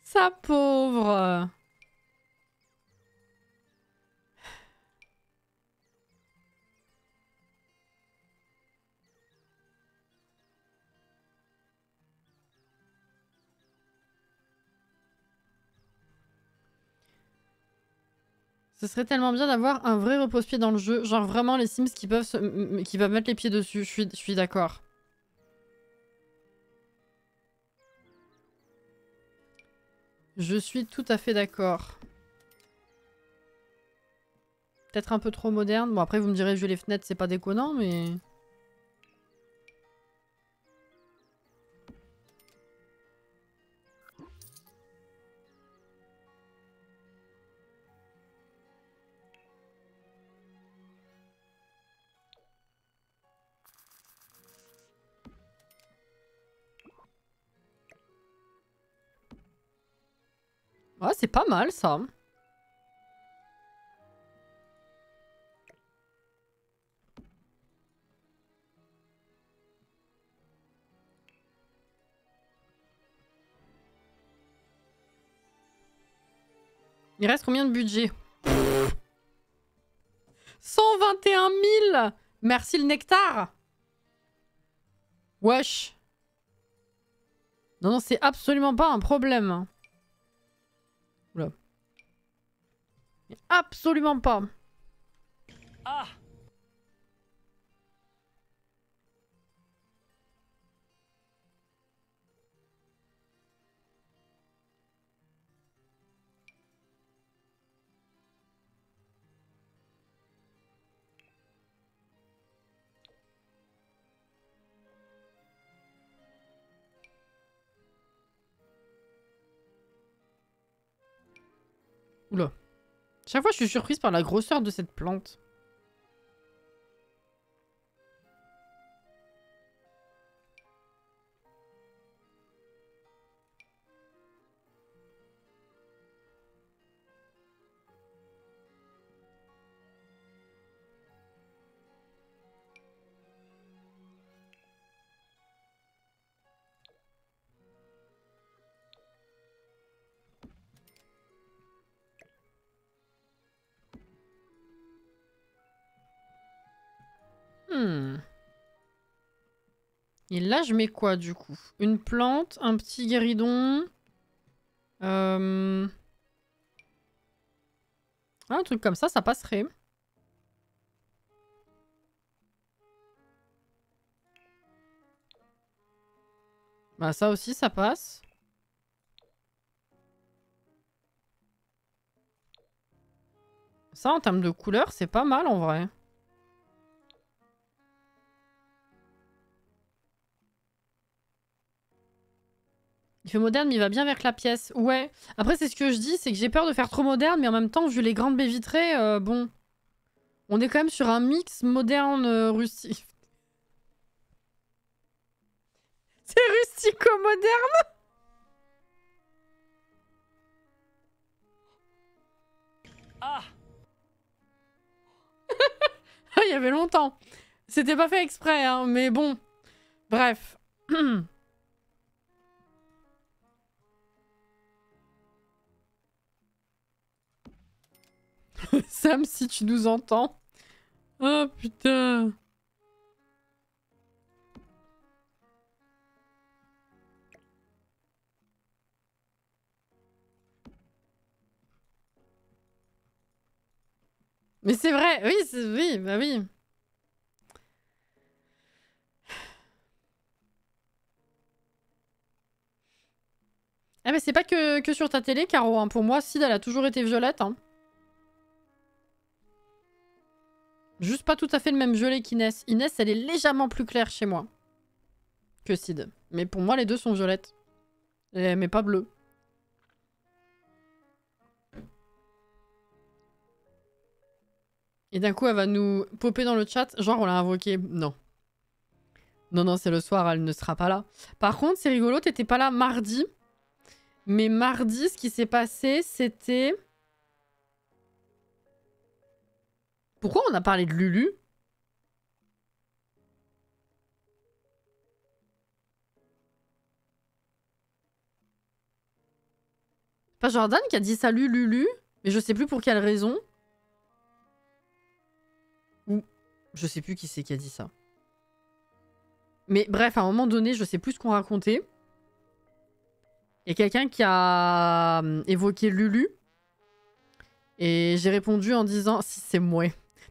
Sa pauvre. Ce serait tellement bien d'avoir un vrai repose-pied dans le jeu. Genre vraiment les Sims qui peuvent, qui peuvent mettre les pieds dessus. Je suis d'accord. Je suis tout à fait d'accord. Peut-être un peu trop moderne. Bon après vous me direz vieux les fenêtres c'est pas déconnant mais... Ouais c'est pas mal ça. Il reste combien de budget? 121 000. Merci le nectar. Wesh. Non, non, c'est absolument pas un problème. Oula. Absolument pas. Ah! Oula. Chaque fois, je suis surprise par la grosseur de cette plante. Et là, je mets quoi, du coup? Une plante, un petit guéridon... Un truc comme ça passerait. Bah ça aussi, ça passe. Ça, en termes de couleur, c'est pas mal, en vrai. Il fait moderne, mais il va bien avec la pièce. Ouais. Après, c'est ce que je dis, c'est que j'ai peur de faire trop moderne, mais en même temps, vu les grandes baies vitrées, bon... On est quand même sur un mix moderne rustique. C'est rustico-moderne. Ah! Il y avait longtemps. C'était pas fait exprès, hein, mais bon. Bref. Sam, si tu nous entends. Oh putain. Mais c'est vrai, oui, oui, bah oui. Ah mais c'est pas que sur ta télé, Caro. Hein. Pour moi, Sid, elle a toujours été violette. Hein. Juste pas tout à fait le même violet qu'Inès. Inès, elle est légèrement plus claire chez moi que Sid. Mais pour moi, les deux sont violettes. Mais pas bleues. Et d'un coup, elle va nous popper dans le chat. Genre, on l'a invoqué. Non. Non, non, c'est le soir, elle ne sera pas là. Par contre, c'est rigolo, t'étais pas là mardi. Mais mardi, ce qui s'est passé, c'était... Pourquoi on a parlé de Lulu? C'est pas Jordan qui a dit salut Lulu? Mais je sais plus pour quelle raison. Ou... Je sais plus qui c'est qui a dit ça. Mais bref, à un moment donné, je sais plus ce qu'on racontait. Il y a quelqu'un qui a évoqué Lulu. Et j'ai répondu en disant... Si, c'est moi.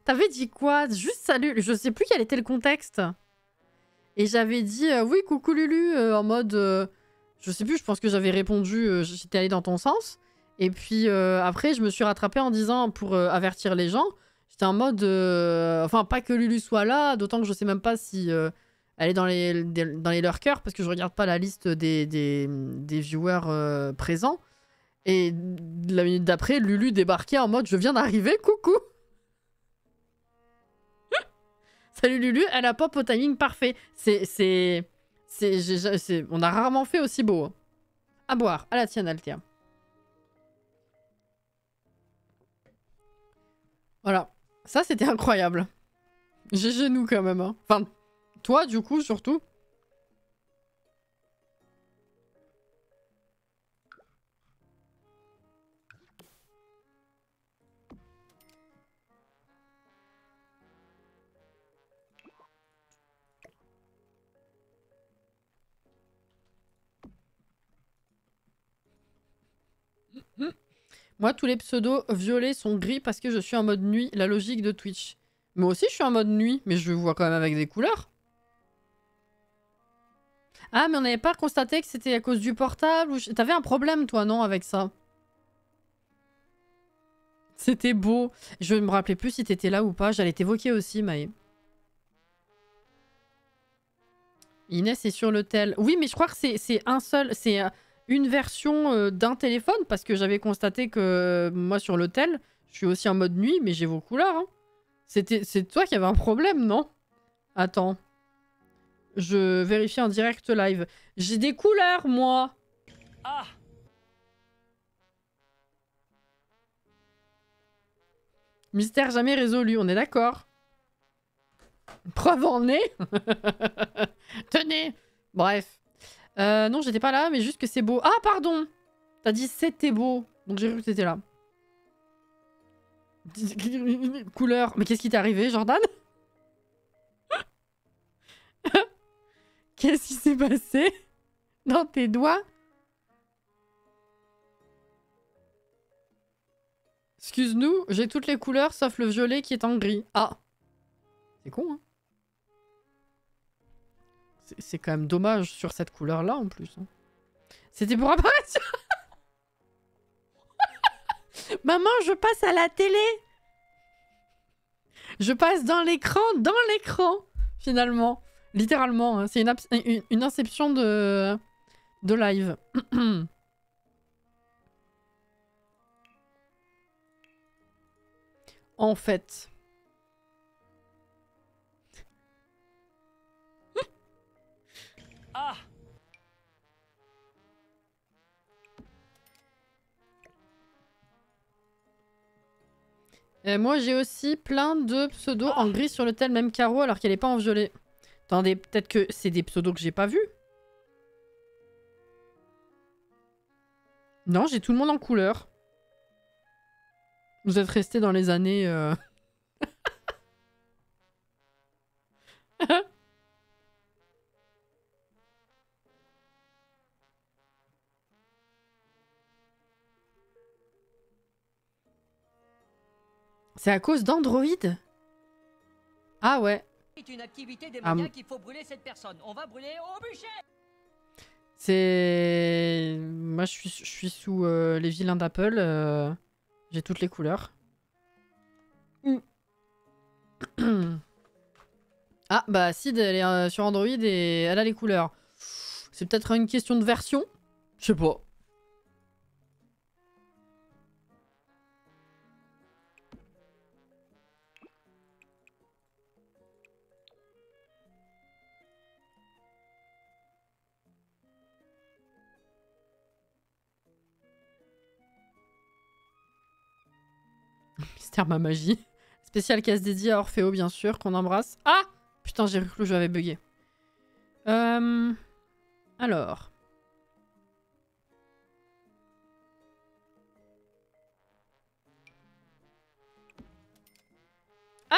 T'avais dit quoi? Juste salut. Je sais plus quel était le contexte. Et j'avais dit oui, coucou Lulu. En mode... je sais plus, je pense que j'avais répondu... J'étais allée dans ton sens. Et puis après, je me suis rattrapée en disant... Pour avertir les gens... J'étais en mode... Enfin, pas que Lulu soit là. D'autant que je sais même pas si... elle est dans les lurkers. Parce que je regarde pas la liste des viewers présents. Et la minute d'après, Lulu débarquait en mode je viens d'arriver, coucou. Salut Lulu, elle a pop au timing parfait. On a rarement fait aussi beau. Hein. À boire, à la tienne Althea. Voilà, ça c'était incroyable. GG nous quand même. Hein. Enfin, toi du coup surtout. Moi, tous les pseudos violets sont gris parce que je suis en mode nuit, la logique de Twitch. Moi aussi, je suis en mode nuit, mais je vois quand même avec des couleurs. Ah, mais on n'avait pas constaté que c'était à cause du portable ou... T'avais un problème, toi, non, avec ça? C'était beau. Je ne me rappelais plus si t'étais là ou pas. J'allais t'évoquer aussi, Maë. Inès est sur le tel. Oui, mais je crois que c'est un seul... C'est une version d'un téléphone parce que j'avais constaté que moi, sur le tel, je suis aussi en mode nuit, mais j'ai vos couleurs. Hein. C'est toi qui avais un problème, non? Attends. Je vérifie en direct live. J'ai des couleurs, moi. Ah. Mystère jamais résolu, on est d'accord. Preuve en est. Tenez. Bref. Non, j'étais pas là, mais juste que c'est beau. Ah, pardon. T'as dit c'était beau. Donc j'ai cru que t'étais là. Couleur. Mais qu'est-ce qui t'est arrivé, Jordan? Qu'est-ce qui s'est passé dans tes doigts? Excuse-nous, j'ai toutes les couleurs sauf le violet qui est en gris. Ah. C'est con, hein. C'est quand même dommage sur cette couleur-là, en plus. Hein. C'était pour apparaître. Maman, je passe à la télé. Je passe dans l'écran, finalement. Littéralement. Hein. C'est une inception de live. En fait. Ah. Moi, j'ai aussi plein de pseudos en gris sur le tel, même carreau, alors qu'elle est pas en violet. Attendez, peut-être que c'est des pseudos que j'ai pas vus. Non, j'ai tout le monde en couleur. Vous êtes restés dans les années... C'est à cause d'Android? Ah ouais. C'est une activité démoniaque, il faut brûler cette personne. On va brûler au bûcher. C'est... Moi, je suis sous les vilains d'Apple. J'ai toutes les couleurs. Ah, bah, Sid, elle est sur Android et elle a les couleurs. C'est peut-être une question de version? Je sais pas. Mystère ma magie. Spécial casse dédié à Orphéo, bien sûr, qu'on embrasse. Ah! Putain, j'ai cru que le jeu avait bugué. Alors. Ah!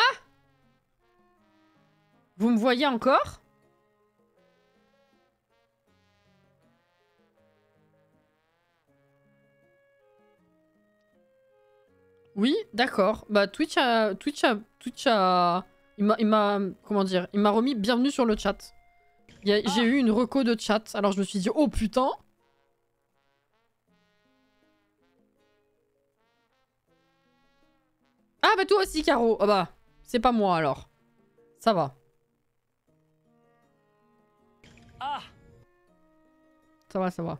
Vous me voyez encore? Oui, d'accord. Bah Twitch a... Il m'a... Comment dire? Il m'a remis bienvenue sur le chat. J'ai eu une reco de chat. Alors je me suis dit, oh putain! Ah bah toi aussi, Caro. Ah bah, c'est pas moi alors. Ça va. Ah! Ça va, ça va.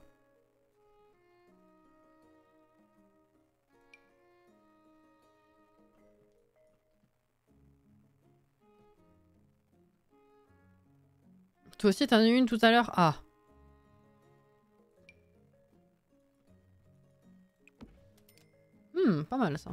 Toi aussi, t'en as eu une tout à l'heure? Ah. Pas mal ça.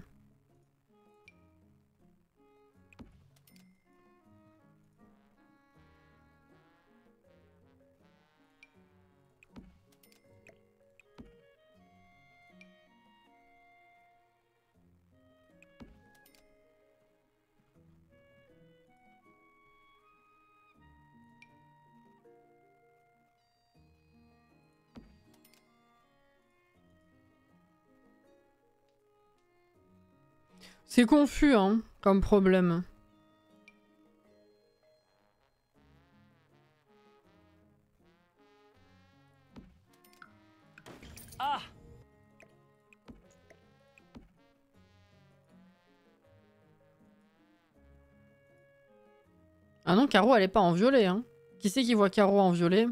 C'est confus, hein, comme problème. Ah! Ah non, Caro, elle est pas en violet, hein. Qui c'est qui voit Caro en violet?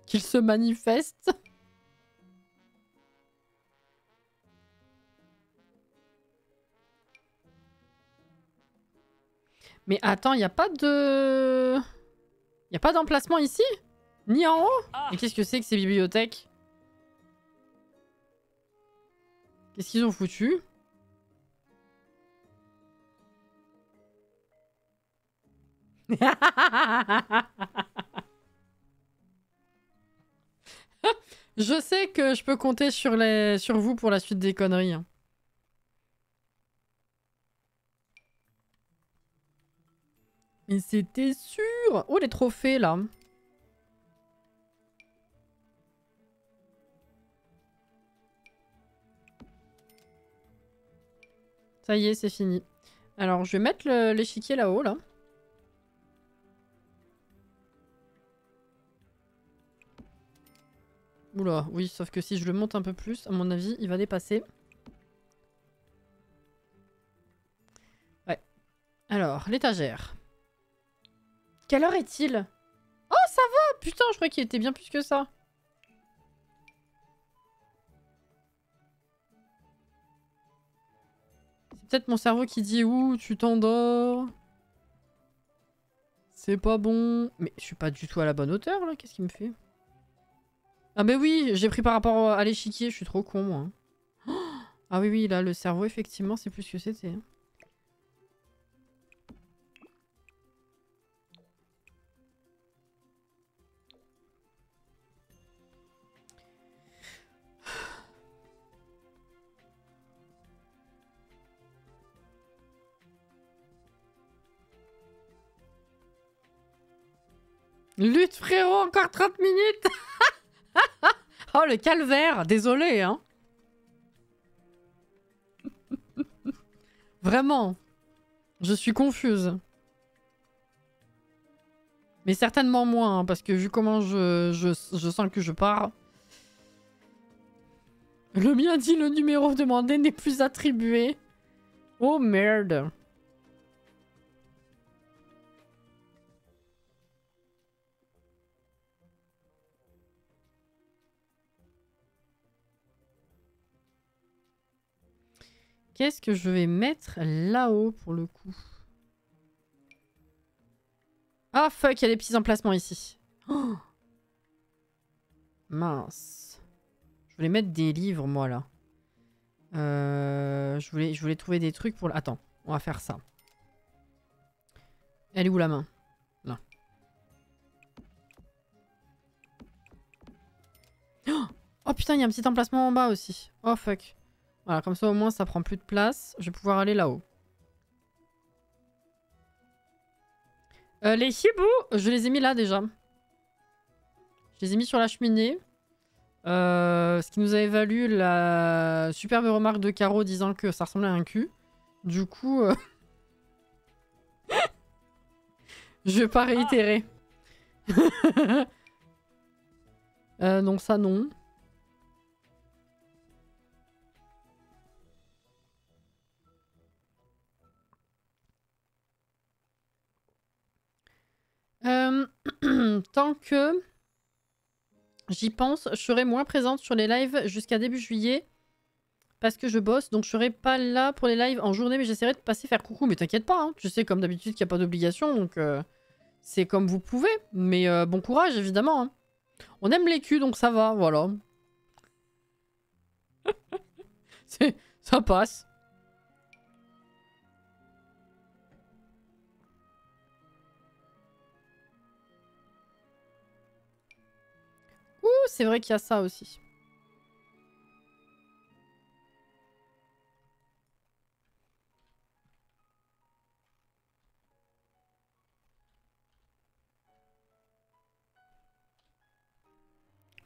Qu'il se manifeste? Mais attends, y a pas de... Y a pas d'emplacement ici? Ni en haut? Mais qu'est-ce que c'est que ces bibliothèques? Qu'est-ce qu'ils ont foutu? Je sais que je peux compter sur vous pour la suite des conneries. Hein. Mais c'était sûr! Oh, les trophées, là! Ça y est, c'est fini. Alors, je vais mettre l'échiquier là-haut, là. Oula, oui, sauf que si je le monte un peu plus, à mon avis, il va dépasser. Ouais. Alors, l'étagère. Quelle heure est-il? Oh, ça va! Putain, je croyais qu'il était bien plus que ça. C'est peut-être mon cerveau qui dit « Ouh, tu t'endors ». C'est pas bon. Mais je suis pas du tout à la bonne hauteur, là. Qu'est-ce qu'il me fait? Ah bah oui, j'ai pris par rapport à l'échiquier. Je suis trop con, moi. Ah oui, oui, là, le cerveau, effectivement, c'est plus ce que c'était. Lutte, frérot, encore 30 minutes. Oh, le calvaire. Désolé, hein. Vraiment. Je suis confuse. Mais certainement moins, hein, parce que vu comment je sens que je pars... Le mien dit le numéro demandé n'est plus attribué. Oh merde. Qu'est-ce que je vais mettre là-haut pour le coup? Ah fuck, il y a des petits emplacements ici. Oh mince. Je voulais mettre des livres moi là. Je voulais trouver des trucs pour... Attends, on va faire ça. Elle est où la main? Là. Oh putain, il y a un petit emplacement en bas aussi. Oh fuck. Voilà, comme ça au moins ça prend plus de place. Je vais pouvoir aller là-haut. Les hiboux, je les ai mis là déjà. Je les ai mis sur la cheminée. Ce qui nous avait valu la superbe remarque de Caro disant que ça ressemblait à un cul. Du coup, je vais pas réitérer. Donc ça non. Tant que j'y pense, je serai moins présente sur les lives jusqu'à début juillet parce que je bosse, donc je serai pas là pour les lives en journée, mais j'essaierai de passer faire coucou. Mais t'inquiète pas, hein, tu sais comme d'habitude qu'il n'y a pas d'obligation, donc c'est comme vous pouvez. Mais bon courage évidemment. Hein. On aime les culs, donc ça va, voilà. Ça passe. Ouh, c'est vrai qu'il y a ça aussi.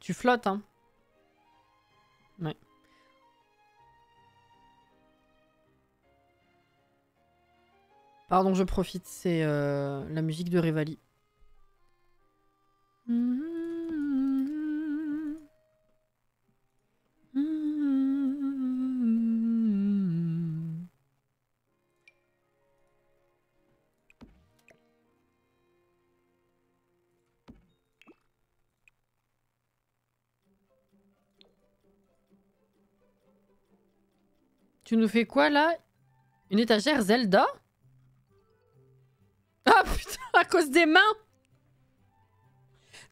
Tu flottes, hein. Ouais. Pardon, je profite, c'est la musique de Revali. Tu nous fais quoi là? Une étagère Zelda? Ah putain, à cause des mains!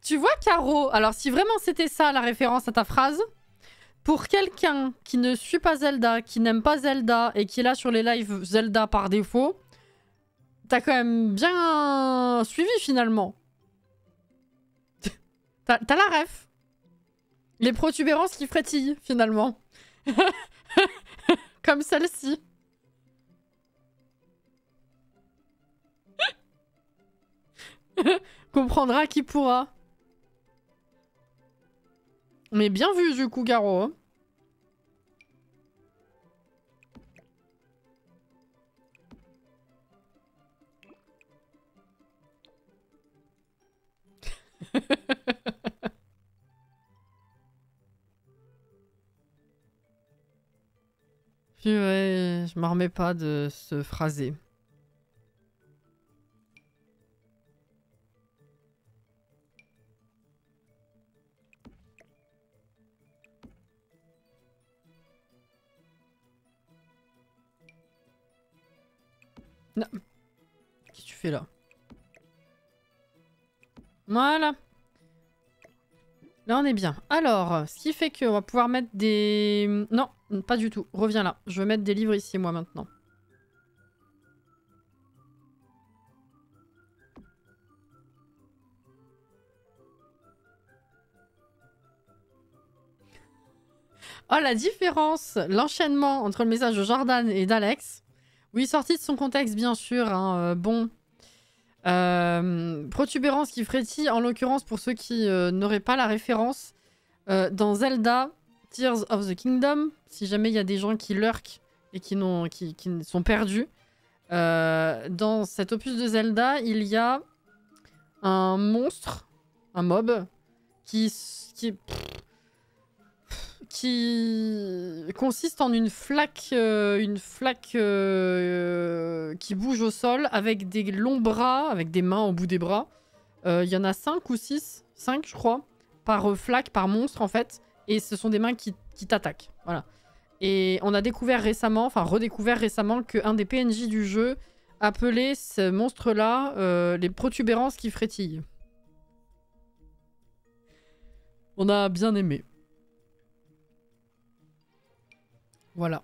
Tu vois, Caro, alors si vraiment c'était ça la référence à ta phrase, pour quelqu'un qui ne suit pas Zelda, qui n'aime pas Zelda et qui est là sur les lives Zelda par défaut, t'as quand même bien suivi finalement. T'as la ref. Les protubérances qui frétillent finalement. Comme celle-ci. Comprendra qui pourra. Mais bien vu du coup, Garo. Hein. Ouais, je m'en remets pas de ce phrasé. Non. Qu'est-ce que tu fais là? Voilà. Là, on est bien. Alors, ce qui fait qu'on va pouvoir mettre des... Non, pas du tout. Reviens là. Je veux mettre des livres ici, moi, maintenant. Oh, la différence, l'enchaînement entre le message de Jordan et d'Alex. Oui, sorti de son contexte, bien sûr. Hein, bon... Protubérance qui frétille, en l'occurrence pour ceux qui n'auraient pas la référence, dans Zelda Tears of the Kingdom, si jamais il y a des gens qui lurkent et qui sont perdus, dans cet opus de Zelda, il y a un monstre, un mob, qui consiste en une flaque qui bouge au sol avec des longs bras, avec des mains au bout des bras. Il y en a 5 ou 6, 5 je crois, par flaque, par monstre en fait. Et ce sont des mains qui t'attaquent. Voilà. Et on a découvert récemment, enfin redécouvert récemment, qu'un des PNJ du jeu appelait ce monstre-là les protubérances qui frétillent. On a bien aimé. Voilà.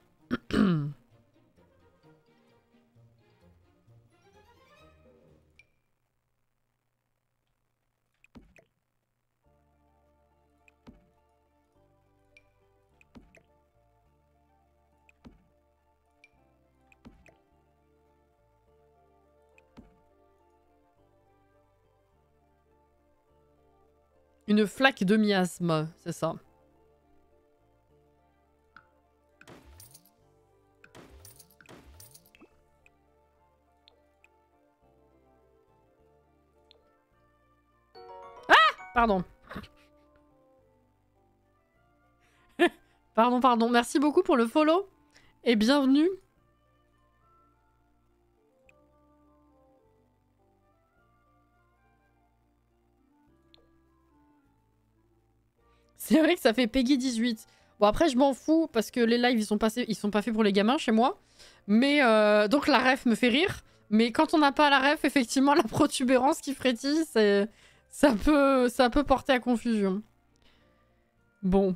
Une flaque de miasme, c'est ça. Ah! Pardon. Pardon. Merci beaucoup pour le follow. Et bienvenue. C'est vrai que ça fait Peggy 18. Bon, après, je m'en fous parce que les lives, ils sont pas faits pour les gamins chez moi. Mais donc la ref me fait rire. Mais quand on n'a pas la ref, effectivement, la protubérance qui frétille, ça peut porter à confusion. Bon.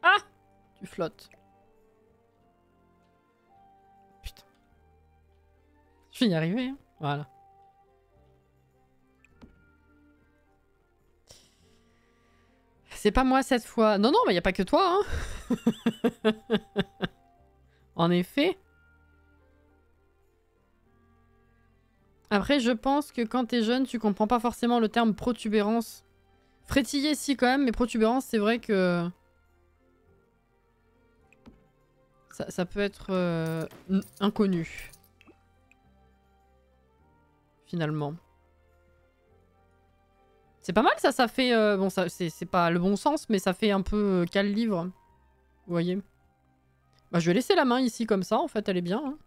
Ah! Tu flottes. Putain. Je vais y arriver, hein. Voilà. C'est pas moi cette fois. Non, mais y a pas que toi, hein. En effet. Après, je pense que quand t'es jeune, tu comprends pas forcément le terme protubérance. Frétiller, si, quand même, mais protubérance, c'est vrai que... Ça peut être inconnu. Finalement. C'est pas mal ça fait... bon, c'est pas le bon sens, mais ça fait un peu cale livre. Vous voyez. Bah, je vais laisser la main ici comme ça, en fait, elle est bien. Hein.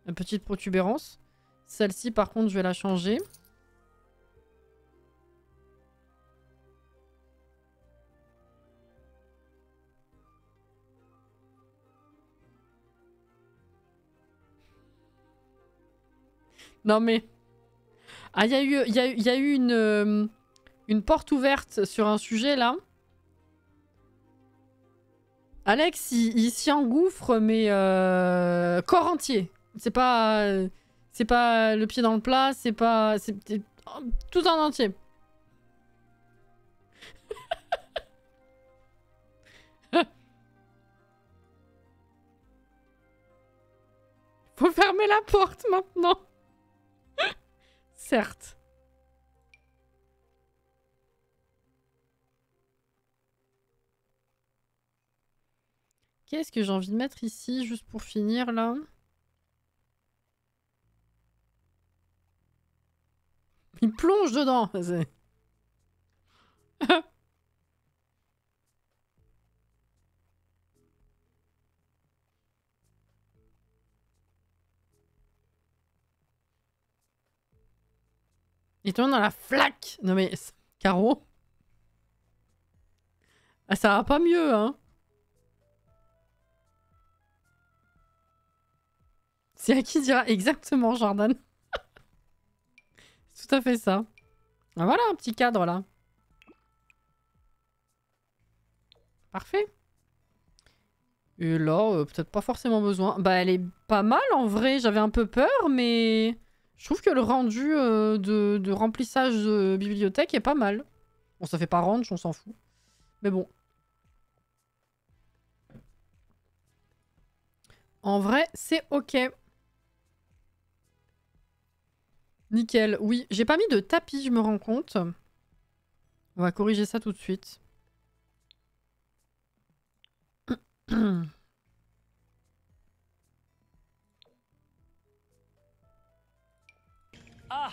Une petite protubérance. Celle-ci, par contre, je vais la changer. Non mais... Ah, il y a eu une porte ouverte sur un sujet, là. Alex, il s'y engouffre, mais corps entier. C'est pas le pied dans le plat, c'est pas... C'est tout en entier. Faut fermer la porte maintenant. Certes. Qu'est-ce que j'ai envie de mettre ici, juste pour finir, là? Il plonge dedans. Il tombe dans la flaque. Non mais... Caro. Ah, ça va pas mieux, hein. C'est à qui dira exactement, Jordan. C'est tout à fait ça. Ah, voilà un petit cadre, là. Parfait. Et là, peut-être pas forcément besoin. Bah, elle est pas mal, en vrai. J'avais un peu peur, mais... Je trouve que le rendu de remplissage de bibliothèque est pas mal. Bon, ça fait pas range, on s'en fout. Mais bon. En vrai, c'est ok. Nickel. Oui, j'ai pas mis de tapis, je me rends compte. On va corriger ça tout de suite. Ah,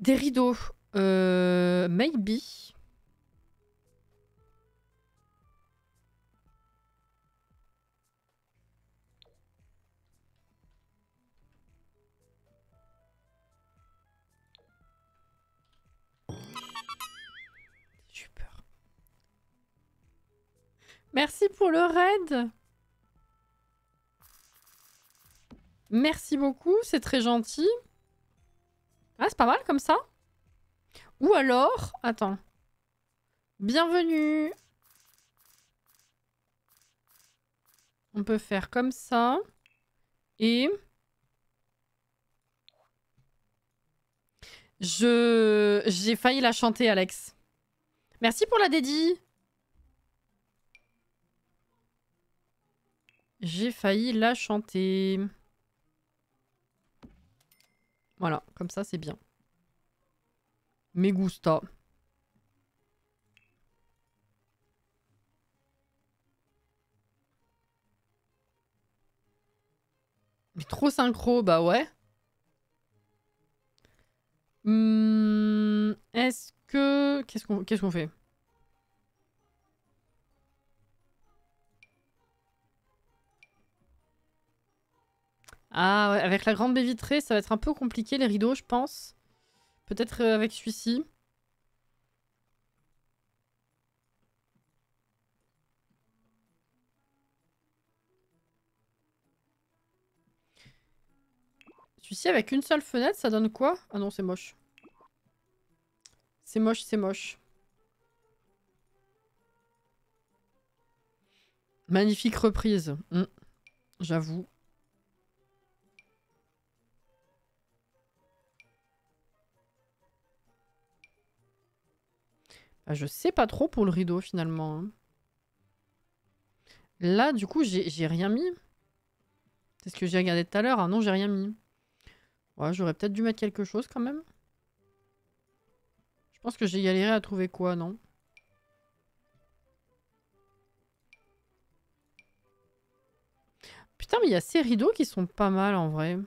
Des rideaux. Maybe. J'ai eu peur. Merci pour le raid. Merci beaucoup, c'est très gentil. Ah, c'est pas mal comme ça. Ou alors... Attends. Bienvenue. On peut faire comme ça. Et... J'ai failli la chanter, Alex. Merci pour la dédie. J'ai failli la chanter. Voilà, comme ça c'est bien. Me gusta. Mais trop synchro, bah ouais. Est-ce que... Qu'est-ce qu'on fait? Ah ouais, avec la grande baie vitrée, ça va être un peu compliqué les rideaux, je pense. Peut-être avec celui-ci. Celui-ci avec une seule fenêtre, ça donne quoi? Ah non, c'est moche. C'est moche, c'est moche. Magnifique reprise. J'avoue. Ah, je sais pas trop pour le rideau finalement. Hein. Là, du coup, j'ai rien mis. C'est ce que j'ai regardé tout à l'heure. Ah non, j'ai rien mis. Ouais, j'aurais peut-être dû mettre quelque chose quand même. Je pense que j'ai galéré à trouver quoi, non? Putain, mais il y a ces rideaux qui sont pas mal en vrai.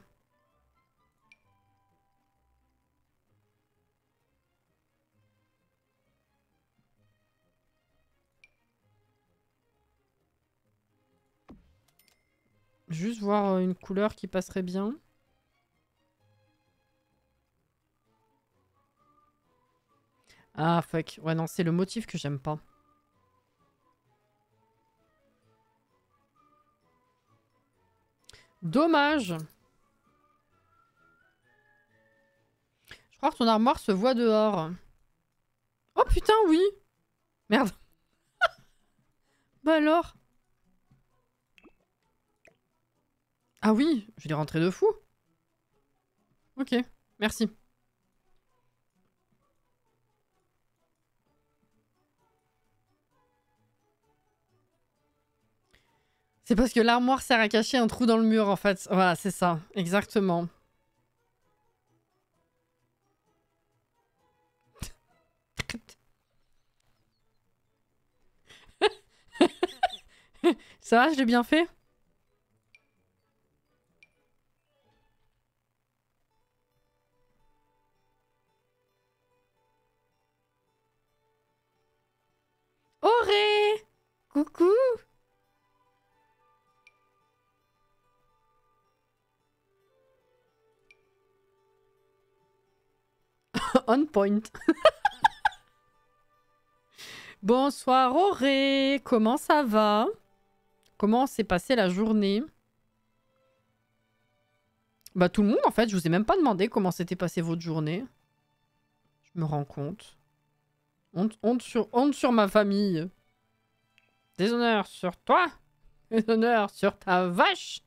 Juste voir une couleur qui passerait bien. Ah, fuck. Ouais, non, c'est le motif que j'aime pas. Dommage. Je crois que ton armoire se voit dehors. Oh putain, oui. Merde. Bah alors. Ah oui, je l'ai rentré de fou. Ok, merci. C'est parce que l'armoire sert à cacher un trou dans le mur, en fait. Voilà, c'est ça. Exactement. Ça va, je l'ai bien fait? Auré! Coucou! On point. Bonsoir Auré, comment ça va? Comment s'est passée la journée? Bah tout le monde en fait, je vous ai même pas demandé comment s'était passée votre journée. Je me rends compte. Honte sur ma famille. Déshonneur sur toi. Déshonneur sur ta vache.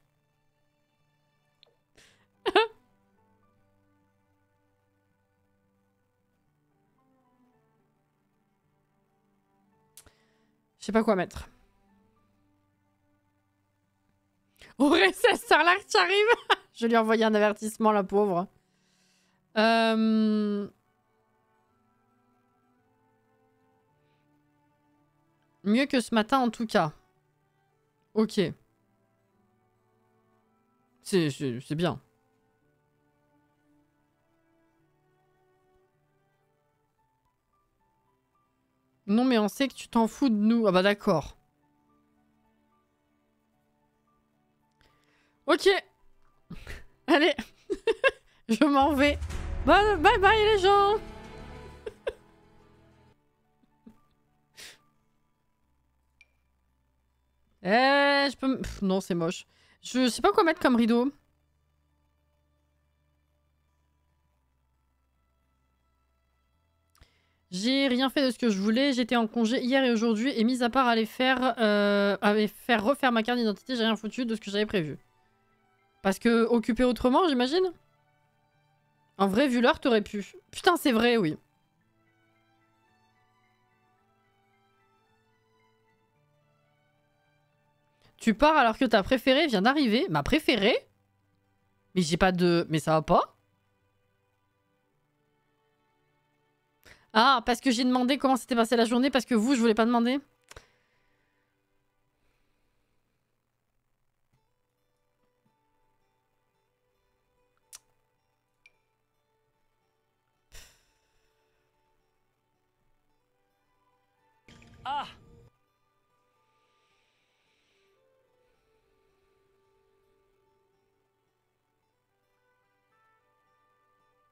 Je sais pas quoi mettre. ORSS Starlark qui arrive. Je lui ai envoyé un avertissement, la pauvre. Mieux que ce matin, en tout cas. Ok. C'est bien. Non, mais on sait que tu t'en fous de nous. Ah bah d'accord. Ok. Allez. Je m'en vais. Bye bye les gens. Je peux... Pff, non, c'est moche. Je sais pas quoi mettre comme rideau. J'ai rien fait de ce que je voulais. J'étais en congé hier et aujourd'hui. Et mis à part aller faire refaire ma carte d'identité, j'ai rien foutu de ce que j'avais prévu. Parce que occupé autrement, j'imagine. En vrai, vu l'heure, t'aurais pu. Putain, c'est vrai, oui. Tu pars alors que ta préférée vient d'arriver. Ma préférée? Mais j'ai pas de... Mais ça va pas? Ah, parce que j'ai demandé comment s'était passée la journée, parce que vous, je voulais pas demander. Ah!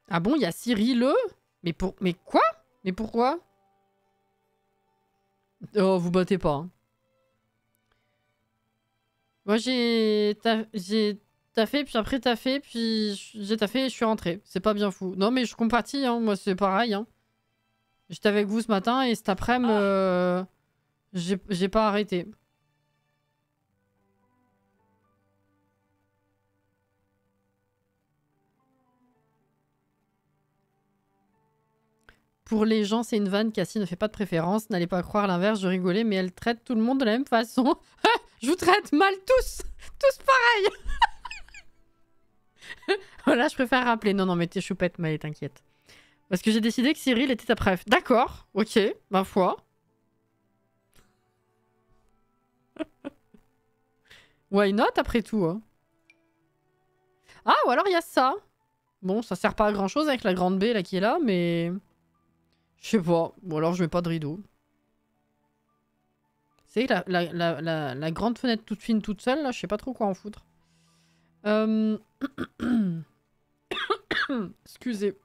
Ah bon, il y a Cyril. Mais pour... Mais quoi? Mais pourquoi? Oh, vous battez pas. Hein. Moi, j'ai taffé, puis après taffé, puis j'ai taffé et je suis rentrée. C'est pas bien fou. Non, mais je compatis, hein. Moi, c'est pareil. Hein. J'étais avec vous ce matin et cet après-midi, j'ai pas arrêté. Pour les gens, c'est une vanne. Cassie ne fait pas de préférence. N'allez pas croire l'inverse, je rigolais, mais elle traite tout le monde de la même façon. Je vous traite mal tous. Tous pareil. Voilà, je préfère rappeler. Non, non, mais t'es choupette, mais t'inquiète. Parce que j'ai décidé que Cyril était ta préf. D'accord, ok, ma foi. Why not, après tout, hein. Ah, ou alors il y a ça. Bon, ça sert pas à grand chose avec la grande baie là qui est là, mais... Je sais pas. Ou alors je mets pas de rideau. C'est la grande fenêtre toute fine toute seule, là, je sais pas trop quoi en foutre. Excusez.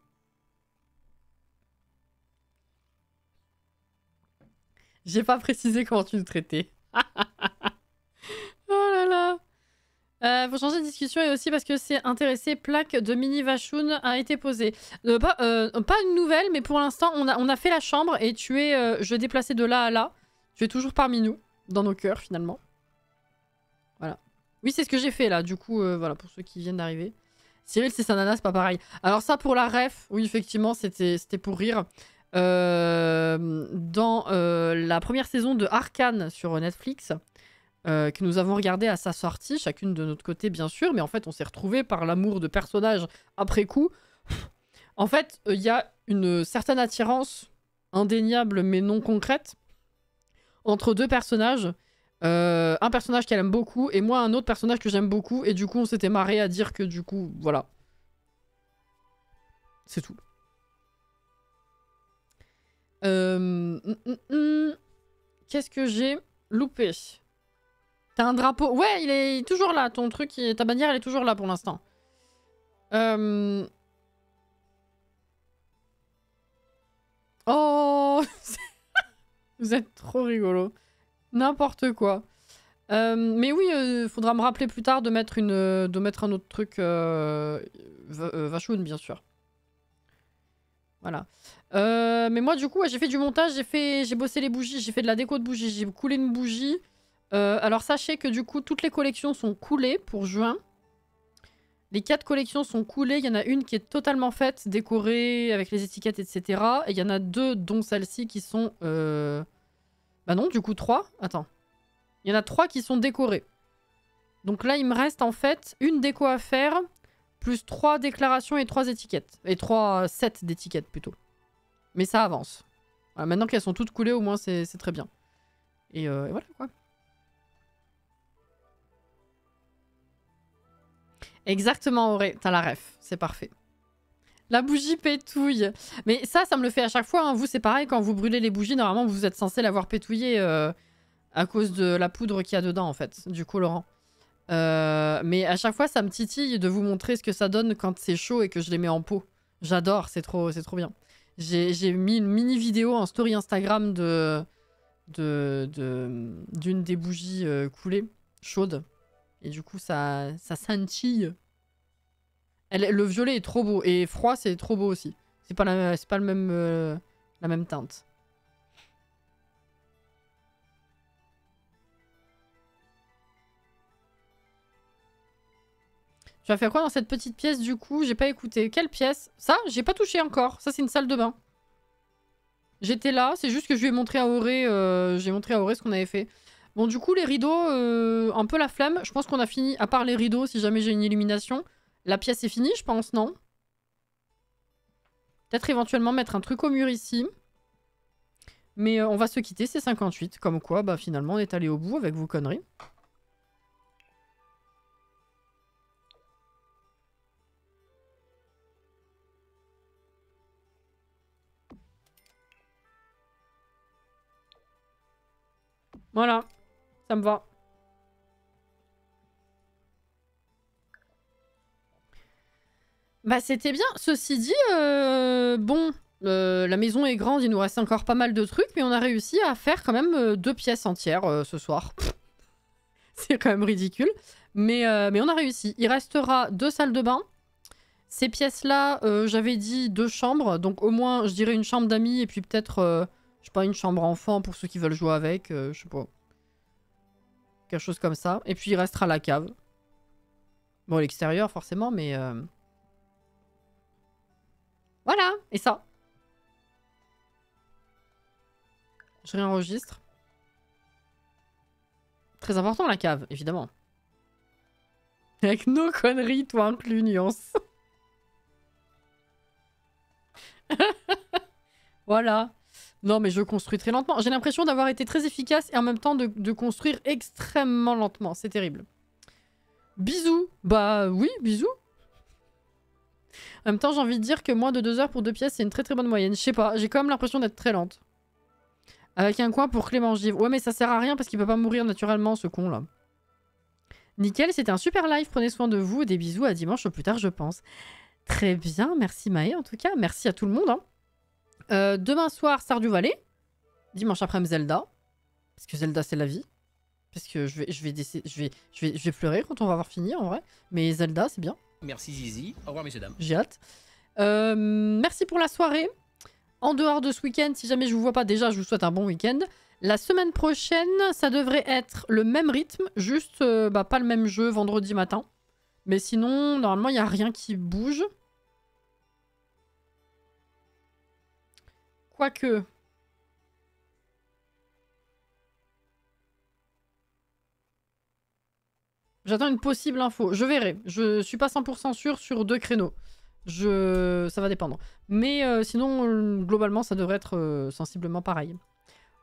J'ai pas précisé comment tu nous traitais. Oh là là. Faut changer de discussion et aussi parce que c'est intéressé, plaque de mini Vachoun a été posée. Pas une nouvelle, mais pour l'instant, on a fait la chambre et tu es... je vais déplacer de là à là. Tu es toujours parmi nous, dans nos cœurs finalement. Voilà. Oui, c'est ce que j'ai fait là, du coup, voilà, pour ceux qui viennent d'arriver. Cyril, c'est sa nana, c'est pas pareil. Alors ça, pour la ref, oui, effectivement, c'était pour rire. Dans la première saison de Arcane sur Netflix... que nous avons regardé à sa sortie, chacune de notre côté bien sûr, mais en fait on s'est retrouvés par l'amour de personnages après coup. En fait, il y a une certaine attirance indéniable mais non concrète entre deux personnages. Un personnage qu'elle aime beaucoup et moi un autre personnage que j'aime beaucoup, et du coup on s'était marré à dire que du coup, voilà. C'est tout. Qu'est-ce que j'ai loupé ? T'as un drapeau. Ouais, il est toujours là. Ton truc, ta bannière, elle est toujours là pour l'instant. Oh, vous êtes trop rigolo. N'importe quoi. Mais oui, faudra me rappeler plus tard de mettre un autre truc Vachoun, bien sûr. Voilà. Mais moi, du coup, ouais, j'ai fait du montage, j'ai bossé les bougies, j'ai fait de la déco de bougies, j'ai coulé une bougie. Alors sachez que du coup toutes les collections sont coulées pour juin. Les 4 collections sont coulées. Il y en a une qui est totalement faite, décorée, avec les étiquettes, etc. Et il y en a 2, dont celle-ci, qui sont... Bah non, du coup 3. Attends. Il y en a 3 qui sont décorées. Donc là, il me reste en fait une déco à faire, plus 3 déclarations et 3 étiquettes. Et 3 sets d'étiquettes plutôt. Mais ça avance. Voilà, maintenant qu'elles sont toutes coulées, au moins c'est très bien. Et voilà quoi. Exactement, Auré. T'as la ref. C'est parfait. La bougie pétouille. Mais ça me le fait à chaque fois. Hein. Vous, c'est pareil. Quand vous brûlez les bougies, normalement, vous êtes censé l'avoir pétouillé à cause de la poudre qu'il y a dedans, en fait. Du colorant. Mais à chaque fois, ça me titille de vous montrer ce que ça donne quand c'est chaud et que je les mets en pot. J'adore. C'est trop bien. J'ai mis une mini vidéo en story Instagram d'une des bougies coulées, chaudes. Et du coup, ça scintille. Le violet est trop beau. Et froid, c'est trop beau aussi. C'est pas le même, la même teinte. Tu vas faire quoi dans cette petite pièce du coup? J'ai pas écouté. Quelle pièce? Ça, j'ai pas touché encore. Ça, c'est une salle de bain. J'étais là. C'est juste que je lui ai montré à Auré, j'ai montré à Auré ce qu'on avait fait. Bon, du coup, les rideaux, un peu la flemme. Je pense qu'on a fini, à part les rideaux, si jamais j'ai une illumination. La pièce est finie, je pense, non? Peut-être éventuellement mettre un truc au mur ici. Mais on va se quitter, c'est 58. Comme quoi, bah finalement, on est allé au bout avec vos conneries. Voilà, ça me va. Bah c'était bien. Ceci dit, bon, la maison est grande, il nous reste encore pas mal de trucs, mais on a réussi à faire quand même 2 pièces entières ce soir. C'est quand même ridicule. Mais on a réussi. Il restera 2 salles de bain. Ces pièces-là, j'avais dit 2 chambres. Donc au moins, je dirais une chambre d'amis et puis peut-être, je sais pas, une chambre enfant pour ceux qui veulent jouer avec. Je sais pas. Quelque chose comme ça. Et puis il restera la cave. Bon, l'extérieur forcément, mais... Voilà, et ça. Je réenregistre. Très important la cave, évidemment. Avec nos conneries, toi inclus, nuance. Voilà. Non, mais je construis très lentement. J'ai l'impression d'avoir été très efficace et en même temps de construire extrêmement lentement. C'est terrible. Bisous. Bah oui, bisous. En même temps, j'ai envie de dire que moins de 2 heures pour 2 pièces, c'est une très très bonne moyenne. Je sais pas, j'ai quand même l'impression d'être très lente. Avec un coin pour Clément Givre. Ouais, mais ça sert à rien parce qu'il peut pas mourir naturellement, ce con là. Nickel, c'était un super live. Prenez soin de vous. Des bisous, à dimanche au plus tard, je pense. Très bien, merci Maë en tout cas. Merci à tout le monde. Hein. Demain soir, Stardew Valley. Dimanche après-midi, Zelda. Parce que Zelda, c'est la vie. Parce que je vais pleurer quand on va avoir fini en vrai. Mais Zelda, c'est bien. Merci Zizi. Au revoir messieurs dames. J'ai hâte. Merci pour la soirée. En dehors de ce week-end, si jamais je vous vois pas déjà, je vous souhaite un bon week-end. La semaine prochaine, ça devrait être le même rythme, juste pas le même jeu vendredi matin. Mais sinon, normalement, il n'y a rien qui bouge. Quoique... J'attends une possible info. Je verrai. Je suis pas 100% sûr sur 2 créneaux. Ça va dépendre. Mais sinon, globalement, ça devrait être sensiblement pareil.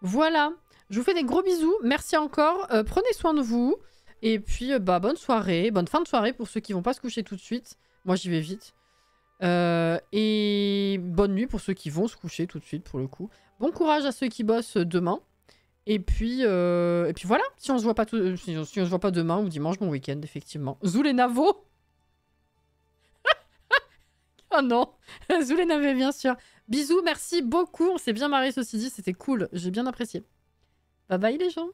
Voilà. Je vous fais des gros bisous. Merci encore. Prenez soin de vous. Et puis, bonne soirée. Bonne fin de soirée pour ceux qui vont pas se coucher tout de suite. Moi, j'y vais vite. Et bonne nuit pour ceux qui vont se coucher tout de suite, pour le coup. Bon courage à ceux qui bossent demain. Et puis voilà, si on se voit pas si on se voit pas demain ou dimanche, bon week-end, effectivement. Zoul et Navo. Oh non, Zoul et Navo, bien sûr. Bisous, merci beaucoup, on s'est bien marré ceci dit, c'était cool, j'ai bien apprécié. Bye bye les gens.